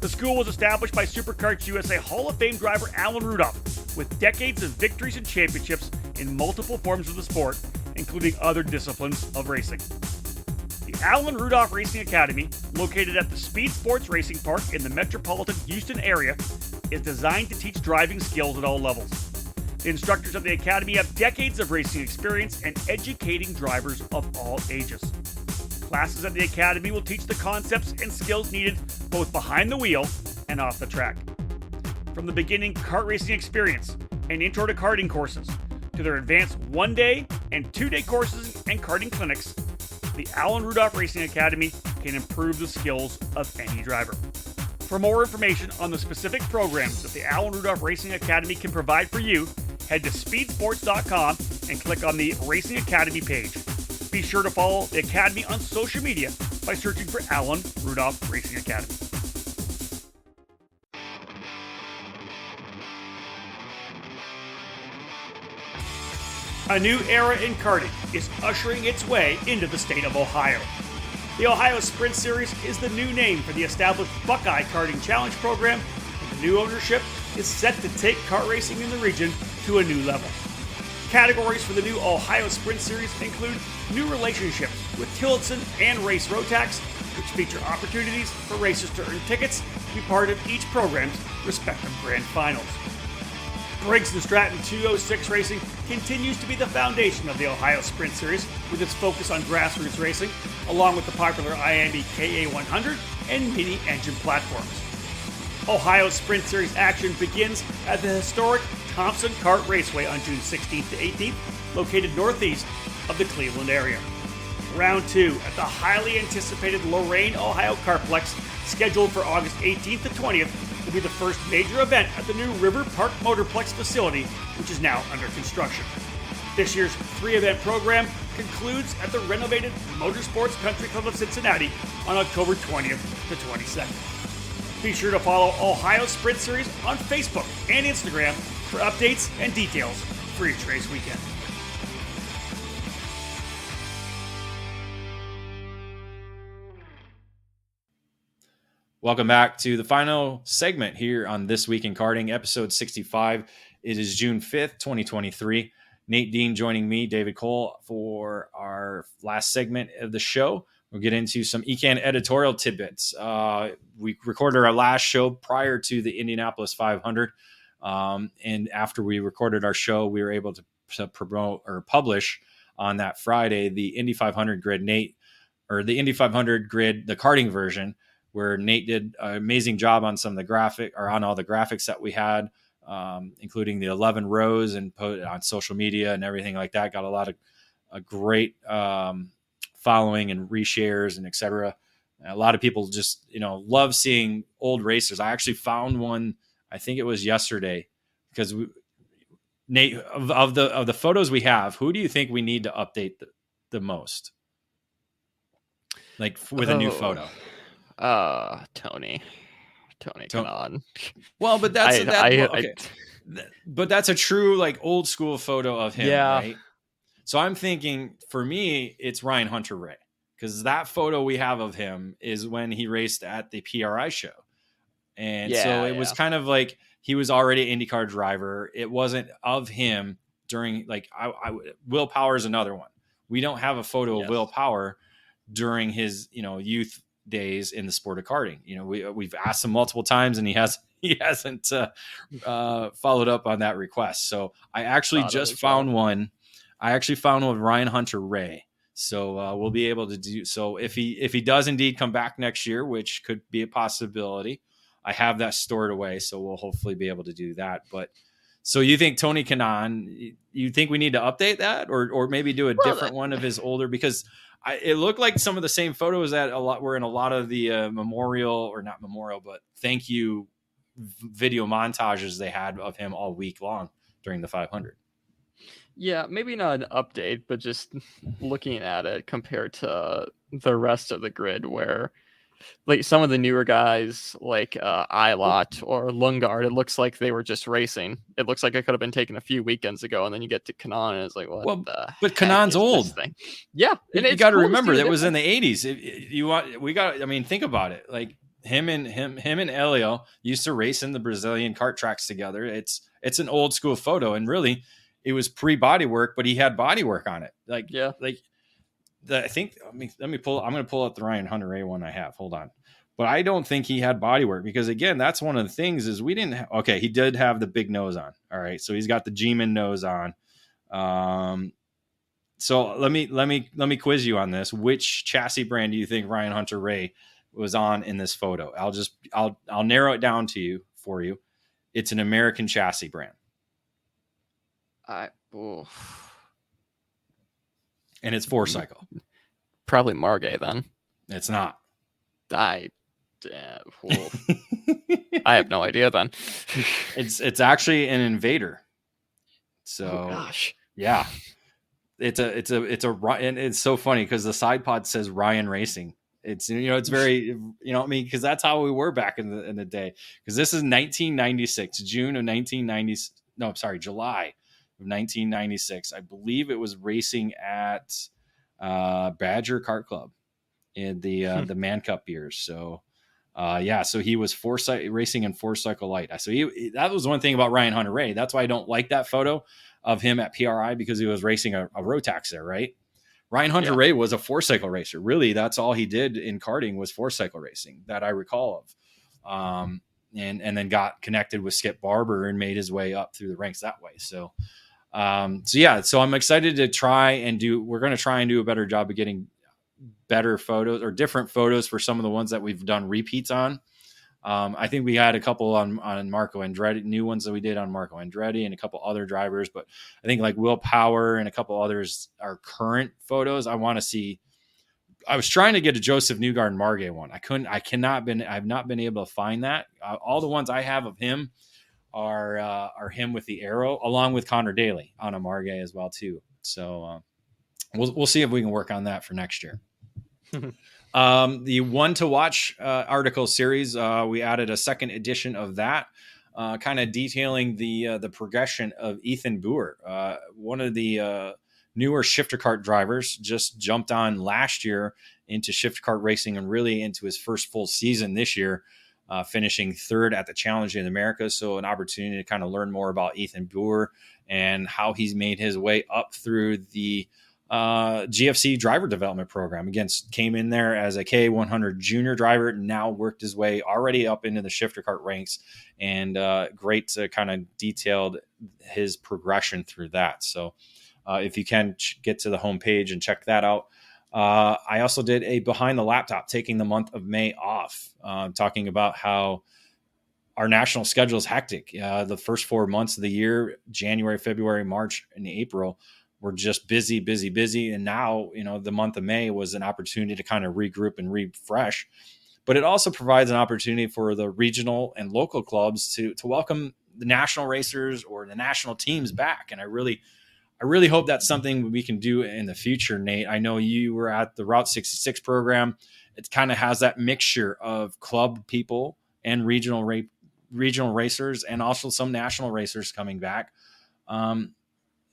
The school was established by SuperKarts USA Hall of Fame driver Alan Rudolph, with decades of victories and championships in multiple forms of the sport, including other disciplines of racing. The Alan Rudolph Racing Academy, located at the Speed Sports Racing Park in the metropolitan Houston area, is designed to teach driving skills at all levels. The instructors at the Academy have decades of racing experience and educating drivers of all ages. Classes at the Academy will teach the concepts and skills needed both behind the wheel and off the track. From the beginning kart racing experience and intro to karting courses, to their advanced 1-day and 2-day courses and karting clinics, the Alan Rudolph Racing Academy can improve the skills of any driver. For more information on the specific programs that the Alan Rudolph Racing Academy can provide for you, head to speedsports.com and click on the Racing Academy page. Be sure to follow the Academy on social media by searching for Alan Rudolph Racing Academy. A new era in karting is ushering its way into the state of Ohio. The Ohio Sprint Series is the new name for the established Buckeye Karting Challenge program, and the new ownership is set to take kart racing in the region to a new level. Categories for the new Ohio Sprint Series include new relationships with Tillotson and Race Rotax, which feature opportunities for racers to earn tickets to be part of each program's respective grand finals. Briggs & Stratton 206 racing continues to be the foundation of the Ohio Sprint Series with its focus on grassroots racing, along with the popular IAME KA100 and mini engine platforms. Ohio Sprint Series action begins at the historic Thompson Kart Raceway on June 16th to 18th, located northeast of the Cleveland area. Round 2 at the highly anticipated Lorain, Ohio Kartplex, scheduled for August 18th to 20th, will be the first major event at the new River Park Motorplex facility, which is now under construction. This year's 3-event program concludes at the renovated Motorsports Country Club of Cincinnati on October 20th to 22nd. Be sure to follow Ohio Sprint Series on Facebook and Instagram for updates and details for each race weekend. Welcome back to the final segment here on This Week in Karting, episode 65. It is June 5th, 2023. Nate Dean joining me, David Cole, for our last segment of the show. We'll get into some ECAN editorial tidbits. We recorded our last show prior to the Indianapolis 500. And after we recorded our show, we were able to promote or publish on that Friday the Indy 500 grid, the Indy 500 grid, the karting version, where Nate did an amazing job on some of the on all the graphics that we had, including the 11 rows, and put it on social media and everything like that. Got a lot of a great following and reshares and etc. A lot of people just, love seeing old racers. I actually found one, I think it was yesterday, because Nate, of the photos we have, who do you think we need to update the most? Like with a new photo? Tony Kanaan. Well, but but that's a true like old school photo of him, right? So I'm thinking, for me, it's Ryan Hunter-Reay, because that photo we have of him is when he raced at the PRI show, and so it was kind of like he was already an IndyCar driver. It wasn't of him during like Will Power is another one. We don't have a photo of Will Power during his youth days in the sport of karting. We've asked him multiple times, and he hasn't followed up on that request. So I actually just found one. I actually found one with Ryan Hunter-Reay. So we'll be able to do so if he does indeed come back next year, which could be a possibility. I have that stored away, so we'll hopefully be able to do that. But so you think Tony Kanaan? You think we need to update that, or maybe do a different one of his older? Because it looked like some of the same photos that were in a lot of the but thank you video montages they had of him all week long during the 500. Yeah, maybe not an update, but just looking at it compared to the rest of the grid, where like some of the newer guys like Eilert or Lundgaard, it looks like they were just racing. It looks like it could have been taken a few weekends ago, and then you get to Kanaan, and it's like, what the but Kanaan's old. Thing? Yeah, and you got to remember that was in the 80s. Think about it. Like him and Elio used to race in the Brazilian kart tracks together. It's an old school photo, and really, it was pre-body work, but he had body work on it. I'm going to pull up the Ryan Hunter-Reay one I have. Hold on. But I don't think he had body work, because again, that's one of the things is we didn't he did have the big nose on. All right. So he's got the G-Man nose on. So let me quiz you on this. Which chassis brand do you think Ryan Hunter-Reay was on in this photo? I'll narrow it down for you. It's an American chassis brand. And it's 4-cycle. Probably Margay then. It's not. I have no idea then. It's actually an Invader. So gosh. Yeah. and it's so funny because the side pod says Ryan Racing. It's, it's very, I mean, because that's how we were back in the day. Because this is 1996, June of 1990. No, sorry, July of 1996. I believe it was racing at Badger Kart Club in the Man Cup years. So so he was racing in 4-cycle light. So that was one thing about Ryan Hunter-Reay. That's why I don't like that photo of him at PRI, because he was racing a Rotax there, right? Ryan Hunter-Reay was a 4-cycle racer. Really, that's all he did in karting was 4-cycle racing that I recall of. And then got connected with Skip Barber and made his way up through the ranks that way. So I'm excited to we're going to try and do a better job of getting better photos or different photos for some of the ones that we've done repeats on. I think we had a couple on Marco Andretti, new ones that we did on Marco Andretti and a couple other drivers, but I think like Will Power and a couple others are current photos. I want to see. I was trying to get a Joseph Newgarden Margay one. I've not been able to find that. All the ones I have of him are him with the arrow, along with Connor Daly on a Margay as well too. So we'll see if we can work on that for next year. The one to watch article series, we added a second edition of that, kind of detailing the progression of Ethan Boer, one of the newer shifter kart drivers, just jumped on last year into shifter kart racing and really into his first full season this year, finishing third at the Challenge in America. So an opportunity to kind of learn more about Ethan Boer and how he's made his way up through the GFC driver development program. Again, came in there as a K100 junior driver, now worked his way already up into the shifter kart ranks, and great to kind of detailed his progression through that. So if you can get to the homepage and check that out. I also did a behind the laptop, taking the month of May off, talking about how our national schedule is hectic. The first 4 months of the year, January, February, March, and April, we're just busy. And now, the month of May was an opportunity to kind of regroup and refresh, but it also provides an opportunity for the regional and local clubs to welcome the national racers or the national teams back. And I really hope that's something we can do in the future, Nate. I know you were at the Route 66 program. It kind of has that mixture of club people and regional racers, and also some national racers coming back.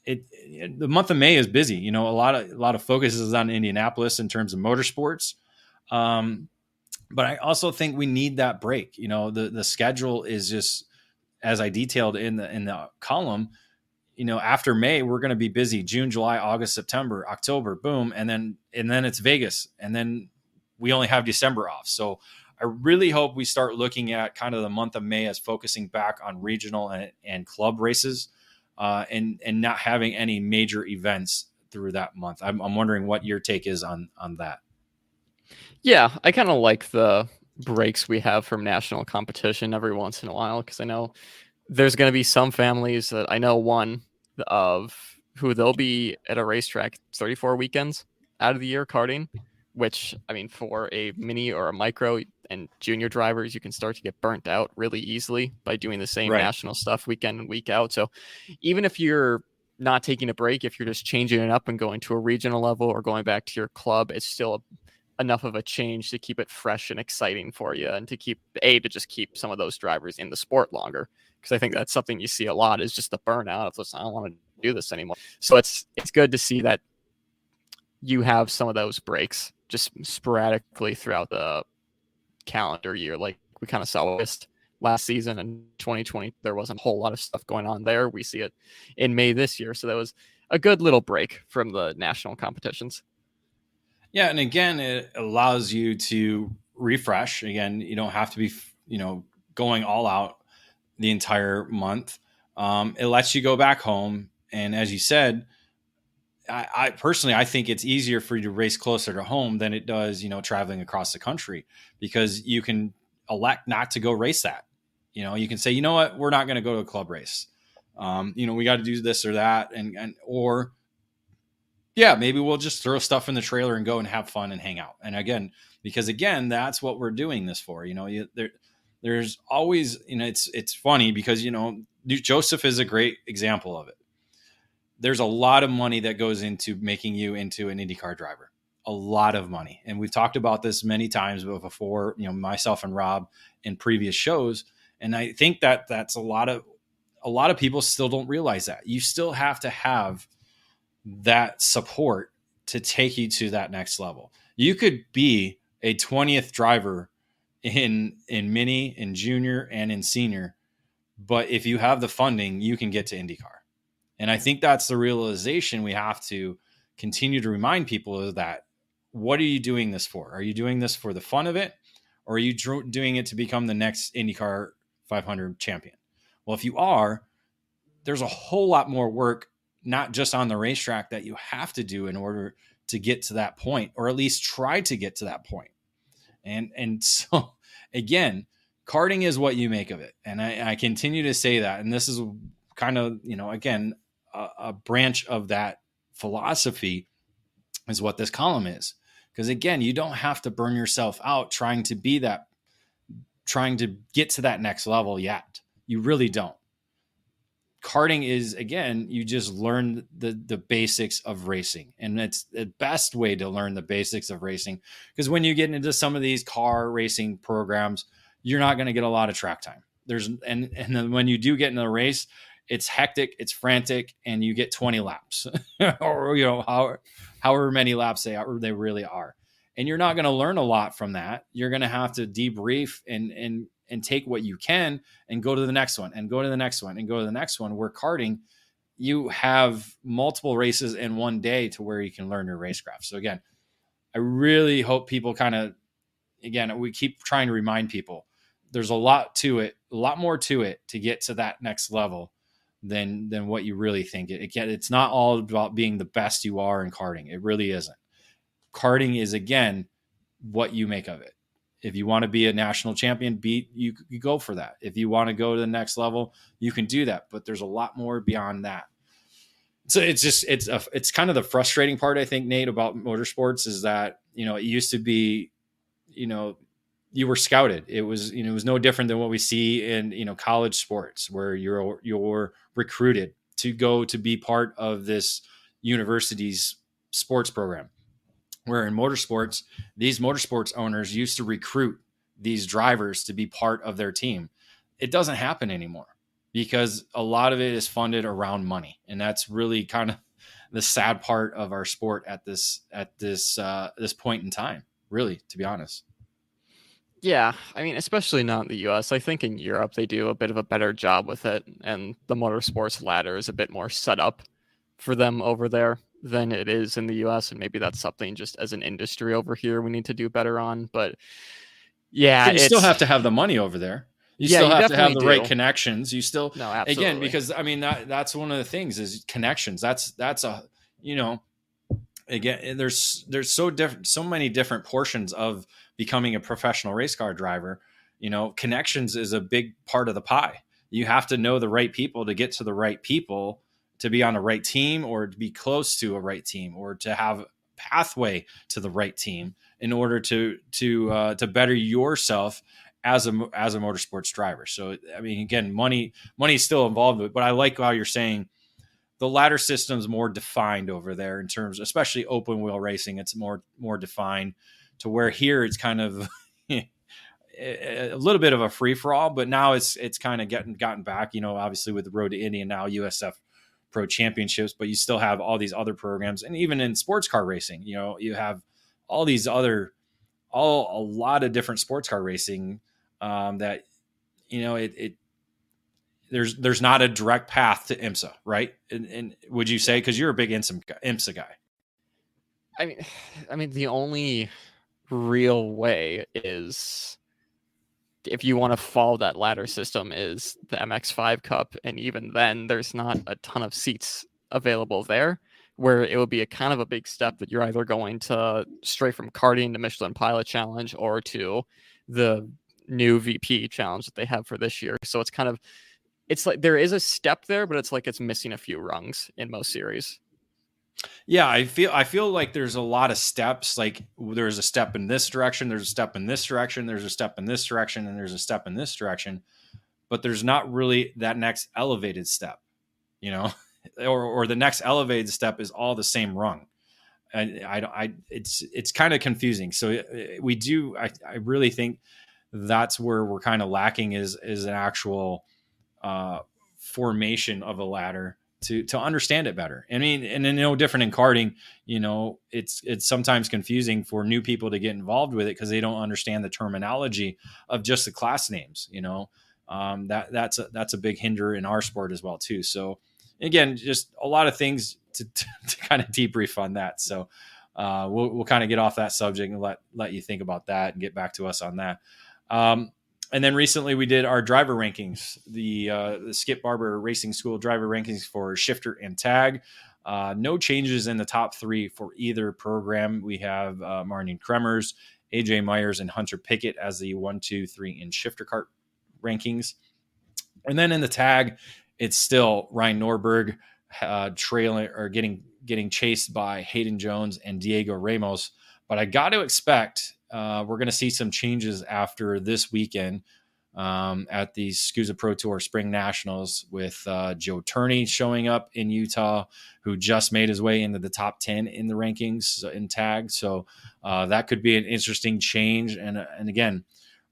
The month of May is busy. A lot of focus is on Indianapolis in terms of motorsports. But I also think we need that break. The schedule is just, as I detailed in the column, after May, we're going to be busy. June, July, August, September, October, boom. And then it's Vegas. And then we only have December off. So I really hope we start looking at kind of the month of May as focusing back on regional and club races, and not having any major events through that month. I'm wondering what your take is on that. Yeah, I kind of like the breaks we have from national competition every once in a while, because I know there's going to be some families that I know one of who they'll be at a racetrack 34 weekends out of the year karting, which, I mean, for a mini or a micro and junior drivers, you can start to get burnt out really easily by doing the same national stuff week in and week out. So even if you're not taking a break, if you're just changing it up and going to a regional level or going back to your club, it's still enough of a change to keep it fresh and exciting for you, and to just keep some of those drivers in the sport longer. Because I think that's something you see a lot, is just the burnout of, listen, I don't want to do this anymore. So it's good to see that you have some of those breaks just sporadically throughout the calendar year. Like we kind of saw last season in 2020, there wasn't a whole lot of stuff going on there. We see it in May this year. So that was a good little break from the national competitions. Yeah. And again, it allows you to refresh. Again, you don't have to be, going all out the entire month. It lets you go back home. And as you said, I personally, I think it's easier for you to race closer to home than it does, traveling across the country, because you can elect not to go race that. You can say, you know what, we're not going to go to a club race. We got to do this or that. Or maybe we'll just throw stuff in the trailer and go and have fun and hang out. And again, that's what we're doing this for. There's always, it's funny because, Joseph is a great example of it. there's a lot of money that goes into making you into an IndyCar driver. A lot of money. And we've talked about this many times before, myself and Rob in previous shows. And I think that that's a lot of people still don't realize that. You still have to have that support to take you to that next level. You could be a 20th driver in mini, in junior, and in senior, but if you have the funding, you can get to IndyCar. And I think that's the realization we have to continue to remind people is that, what are you doing this for? Are you doing this for the fun of it? Or are you doing it to become the next IndyCar 500 champion? Well, if you are, there's a whole lot more work, not just on the racetrack, that you have to do in order to get to that point, or at least try to get to that point. And so again, karting is what you make of it. And I continue to say that. And this is kind of, again, a branch of that philosophy is what this column is. Because again, you don't have to burn yourself out trying to get to that next level yet. You really don't. Karting is, again, you just learn the basics of racing. And it's the best way to learn the basics of racing. Because when you get into some of these car racing programs, you're not going to get a lot of track time. And then when you do get in the race, it's hectic, it's frantic, and you get 20 laps or, however many laps they really are. And you're not going to learn a lot from that. You're going to have to debrief and take what you can and go to the next one and go to the next one and go to the next one. Where karting, you have multiple races in one day to where you can learn your racecraft. So again, I really hope people we keep trying to remind people there's a lot more to it to get to that next level than what you really think. It's not all about being the best you are in karting. It really isn't. Karting is, again, what you make of it. If you want to be a national champion, you go for that. If you want to go to the next level, you can do that. But there's a lot more beyond that. So it's kind of the frustrating part, I think, Nate, about motorsports is that, it used to be, you were scouted. It was, it was no different than what we see in, college sports, where you're recruited to go to be part of this university's sports program. Where in motorsports, these motorsports owners used to recruit these drivers to be part of their team. It doesn't happen anymore because a lot of it is funded around money. And that's really kind of the sad part of our sport at this point in time, really, to be honest. Yeah, I mean, especially not in the US. I think in Europe, they do a bit of a better job with it. And the motorsports ladder is a bit more set up for them over there than it is in the US. And maybe that's something just as an industry over here we need to do better on. But yeah, you still have to have the money over there. You still have to have the right connections. You still, no, absolutely. Again, because I mean, that's one of the things is connections. That's a, again, there's so many different portions of becoming a professional race car driver. Connections is a big part of the pie. You have to know the right people to get to the right people, to be on a right team, or to be close to a right team, or to have a pathway to the right team in order to better yourself as a motorsports driver. So, I mean, again, money is still involved with it, but I like how you're saying the ladder system's more defined over there in terms, especially open wheel racing. It's more defined, to where here it's kind of a little bit of a free for all, but now it's kind of gotten back, obviously with the Road to Indy and now USF Pro Championships, but you still have all these other programs. And even in sports car racing, you have all these a lot of different sports car racing that, there's not a direct path to IMSA, right? And would you say, because you're a big IMSA guy? I mean, the only real way is, if you want to follow that ladder system, is the MX5 Cup. And even then, there's not a ton of seats available there, where it would be a kind of a big step that you're either going to straight from karting to Michelin Pilot Challenge or to the new VP challenge that they have for this year. So it's like there is a step there, but it's missing a few rungs in most series. Yeah, I feel like there's a lot of steps. Like there's a step in this direction, there's a step in this direction, there's a step in this direction, and there's a step in this direction. But there's not really that next elevated step. or the next elevated step is all the same rung. And it's kind of confusing. So I really think that's where we're kind of lacking is an actual formation of a ladder to understand it better. I mean, and then no different in karting, it's sometimes confusing for new people to get involved with it because they don't understand the terminology of just the class names. That's a big hinder in our sport as well too. So again, just a lot of things to kind of debrief on that. So we'll kind of get off that subject and let you think about that and get back to us on that. And then recently we did our driver rankings, the Skip Barber Racing School driver rankings for shifter and tag. No changes in the top three for either program. We have Martin Kremers, AJ Myers, and Hunter Pickett as the 1, 2, 3 in shifter kart rankings. And then in the tag, it's still Ryan Norberg trailing or getting chased by Hayden Jones and Diego Ramos. But I got to expect we're going to see some changes after this weekend at the SCUSA Pro Tour Spring Nationals with Joe Turney showing up in Utah, who just made his way into the top 10 in the rankings in tag. So that could be an interesting change. And again,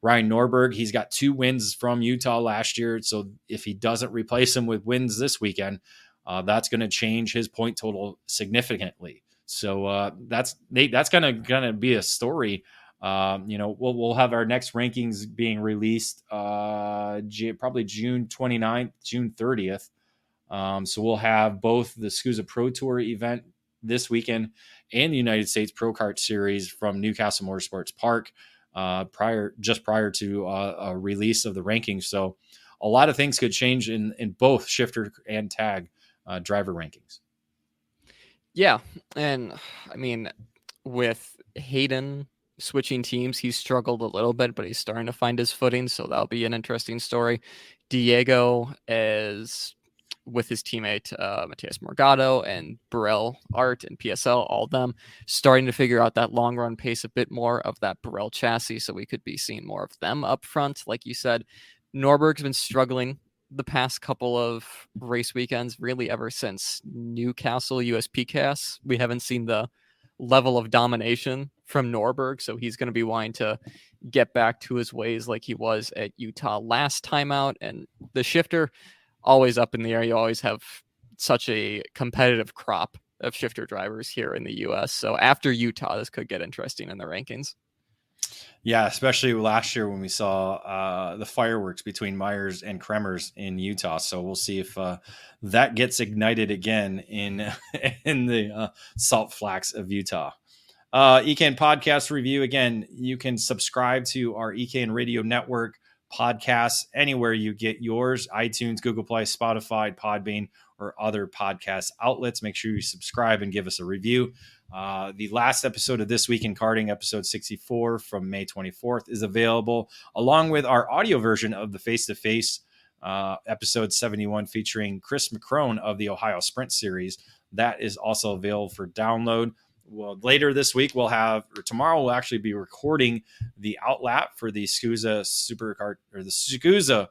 Ryan Norberg, he's got 2 wins from Utah last year. So if he doesn't replace him with wins this weekend, that's going to change his point total significantly. So that's going to be a story. We'll have our next rankings being released probably June 29th, June 30th. So we'll have both the SCUSA Pro Tour event this weekend and the United States Pro Kart Series from Newcastle Motorsports Park prior to a release of the rankings. So a lot of things could change in both shifter and tag driver rankings. Yeah. And I mean, with Hayden switching teams, he's struggled a little bit, but he's starting to find his footing. So that'll be an interesting story. Diego is with his teammate Matias Morgado and Burrell Art and PSL, all of them starting to figure out that long run pace a bit more of that Burrell chassis. So we could be seeing more of them up front. Like you said, Norberg's been struggling the past couple of race weekends, really ever since Newcastle USPCAS. We haven't seen the level of domination from Norberg, so he's going to be wanting to get back to his ways like he was at Utah last time out. And the shifter, always up in the air. You always have such a competitive crop of shifter drivers here in the U.S. So after Utah, this could get interesting in the rankings. Yeah, especially last year when we saw the fireworks between Myers and Kremers in Utah. So we'll see if that gets ignited again in the salt flats of Utah. EKN podcast review. Again, you can subscribe to our EKN Radio Network podcasts anywhere you get yours: iTunes, Google Play, Spotify, Podbean, or other podcast outlets. Make sure you subscribe and give us a review. The last episode of This Week in Karting, episode 64 from May 24th, is available along with our audio version of the Face-to-Face episode 71 featuring Chris McCrone of the Ohio Sprint Series. That is also available for download. Well, later this week tomorrow we'll actually be recording the outlap for the SCUSA Superkart or the SCUSA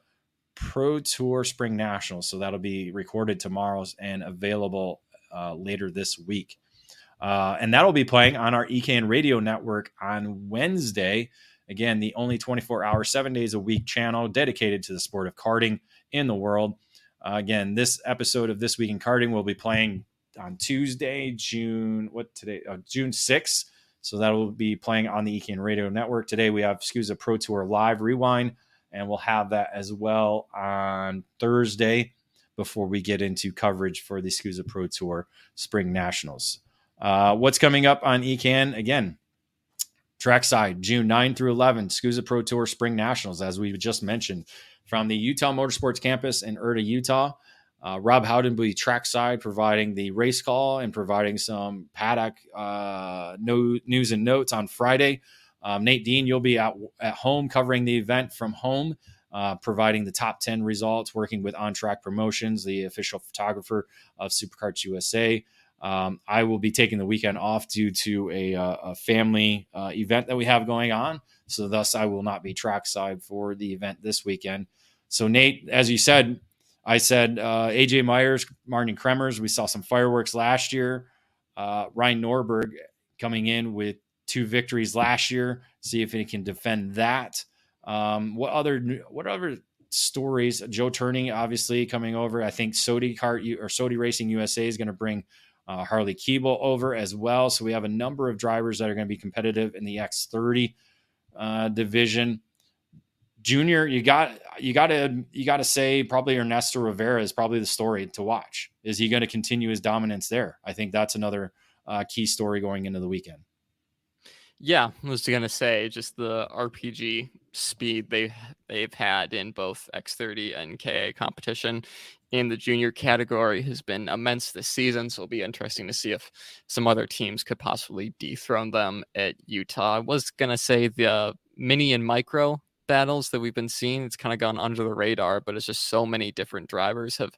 Pro Tour Spring Nationals. So that'll be recorded tomorrow and available later this week. And that'll be playing on our EKN Radio Network on Wednesday. Again, the only 24-hour, 7 days a week channel dedicated to the sport of karting in the world. Again, this episode of This Week in Karting will be playing on Tuesday, June 6th. So that will be playing on the EKN Radio Network. Today we have SCUSA Pro Tour Live Rewind, and we'll have that as well on Thursday before we get into coverage for the SCUSA Pro Tour Spring Nationals. What's coming up on EKN? Again, trackside, June 9 through 11, SCUSA Pro Tour Spring Nationals, as we just mentioned, from the Utah Motorsports Campus in Erta, Utah. Rob Howden will be trackside, providing the race call and providing some paddock news and notes on Friday. Nate Dean, you'll be at home covering the event from home, providing the top 10 results, working with On Track Promotions, the official photographer of Superkarts USA. I will be taking the weekend off due to a family event that we have going on. So thus I will not be trackside for the event this weekend. So Nate, as you said, I said AJ Myers, Martin Kremers. We saw some fireworks last year. Ryan Norberg coming in with 2 victories last year. See if he can defend that. What other stories? Joe Turning, obviously coming over. I think Sodi Racing USA is going to bring Harley Keeble over as well. So we have a number of drivers that are going to be competitive in the X30 division. Junior, you got to say probably Ernesto Rivera is probably the story to watch. Is he going to continue his dominance there? I think that's another key story going into the weekend. Yeah, I was going to say just the RPG speed they've had in both X30 and KA competition in the junior category has been immense this season. So it'll be interesting to see if some other teams could possibly dethrone them at Utah. I was going to say the mini and micro battles that we've been seeing, it's kind of gone under the radar, but it's just so many different drivers have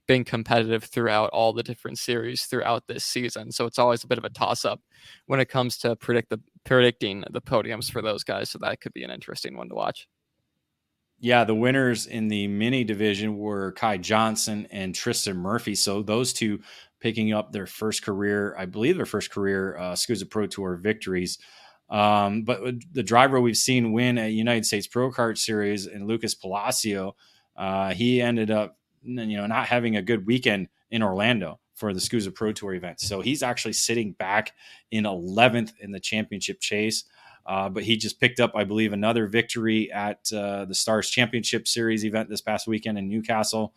been competitive throughout all the different series throughout this season. So it's always a bit of a toss-up when it comes to predicting the podiums for those guys. So that could be an interesting one to watch. Yeah, the winners in the mini division were Kai Johnson and Tristan Murphy. So those two picking up their first career SCUSA Pro Tour victories. But the driver we've seen win a United States Pro Kart Series and Lucas Palacio, he ended up, not having a good weekend in Orlando for the SCUSA Pro Tour event. So he's actually sitting back in 11th in the championship chase. But he just picked up, I believe, another victory at the Stars Championship Series event this past weekend in Newcastle.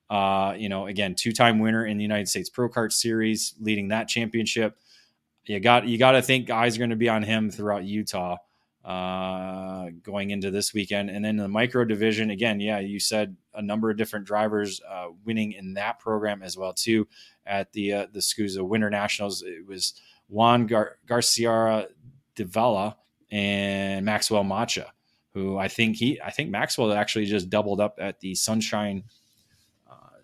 Again, 2-time winner in the United States Pro Kart Series, leading that championship. You got to think guys are going to be on him throughout Utah going into this weekend. And then the micro division, again, you said a number of different drivers winning in that program as well too. At the SCUSA Winter Nationals, it was Juan Garcia de Vela and Maxwell Macha, who I think Maxwell actually just doubled up at the Sunshine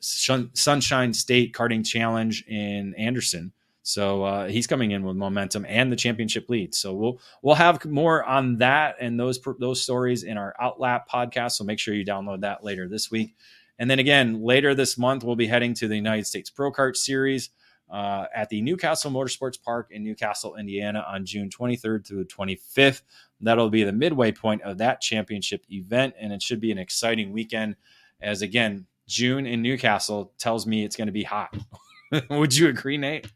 State Karting Challenge in Anderson. So he's coming in with momentum and the championship lead. So we'll have more on that and those stories in our Outlap podcast. So make sure you download that later this week. And then again, later this month, we'll be heading to the United States Pro Kart Series at the Newcastle Motorsports Park in Newcastle, Indiana on June 23rd through the 25th. That'll be the midway point of that championship event. And it should be an exciting weekend as, again, June in Newcastle tells me it's going to be hot. Would you agree, Nate?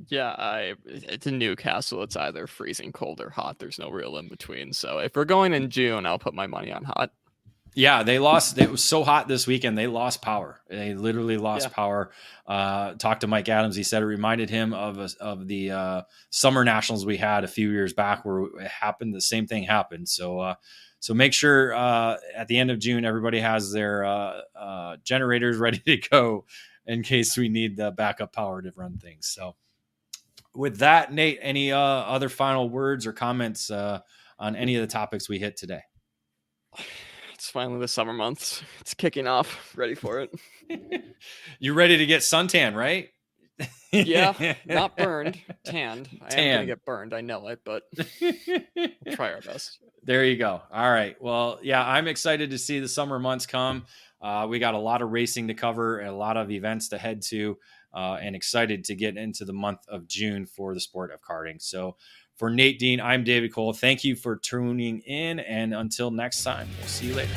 Yeah, it's in Newcastle. It's either freezing cold or hot. There's no real in between. So if we're going in June, I'll put my money on hot. Yeah, they lost. It was so hot this weekend. They lost power. They literally lost power. Talked to Mike Adams. He said it reminded him of the Summer Nationals we had a few years back where it happened. The same thing happened. So make sure at the end of June, everybody has their generators ready to go in case we need the backup power to run things. So with that, Nate, any other final words or comments on any of the topics we hit today? It's finally the summer months. It's kicking off. Ready for it. You're ready to get suntan, right? Yeah, not burned, tanned. I am going to get burned. I know it, but we'll try our best. There you go. All right. Well, yeah, I'm excited to see the summer months come. We got a lot of racing to cover and a lot of events to head to, and excited to get into the month of June for the sport of karting. So for Nate Dean, I'm David Cole. Thank you for tuning in. And until next time, we'll see you later.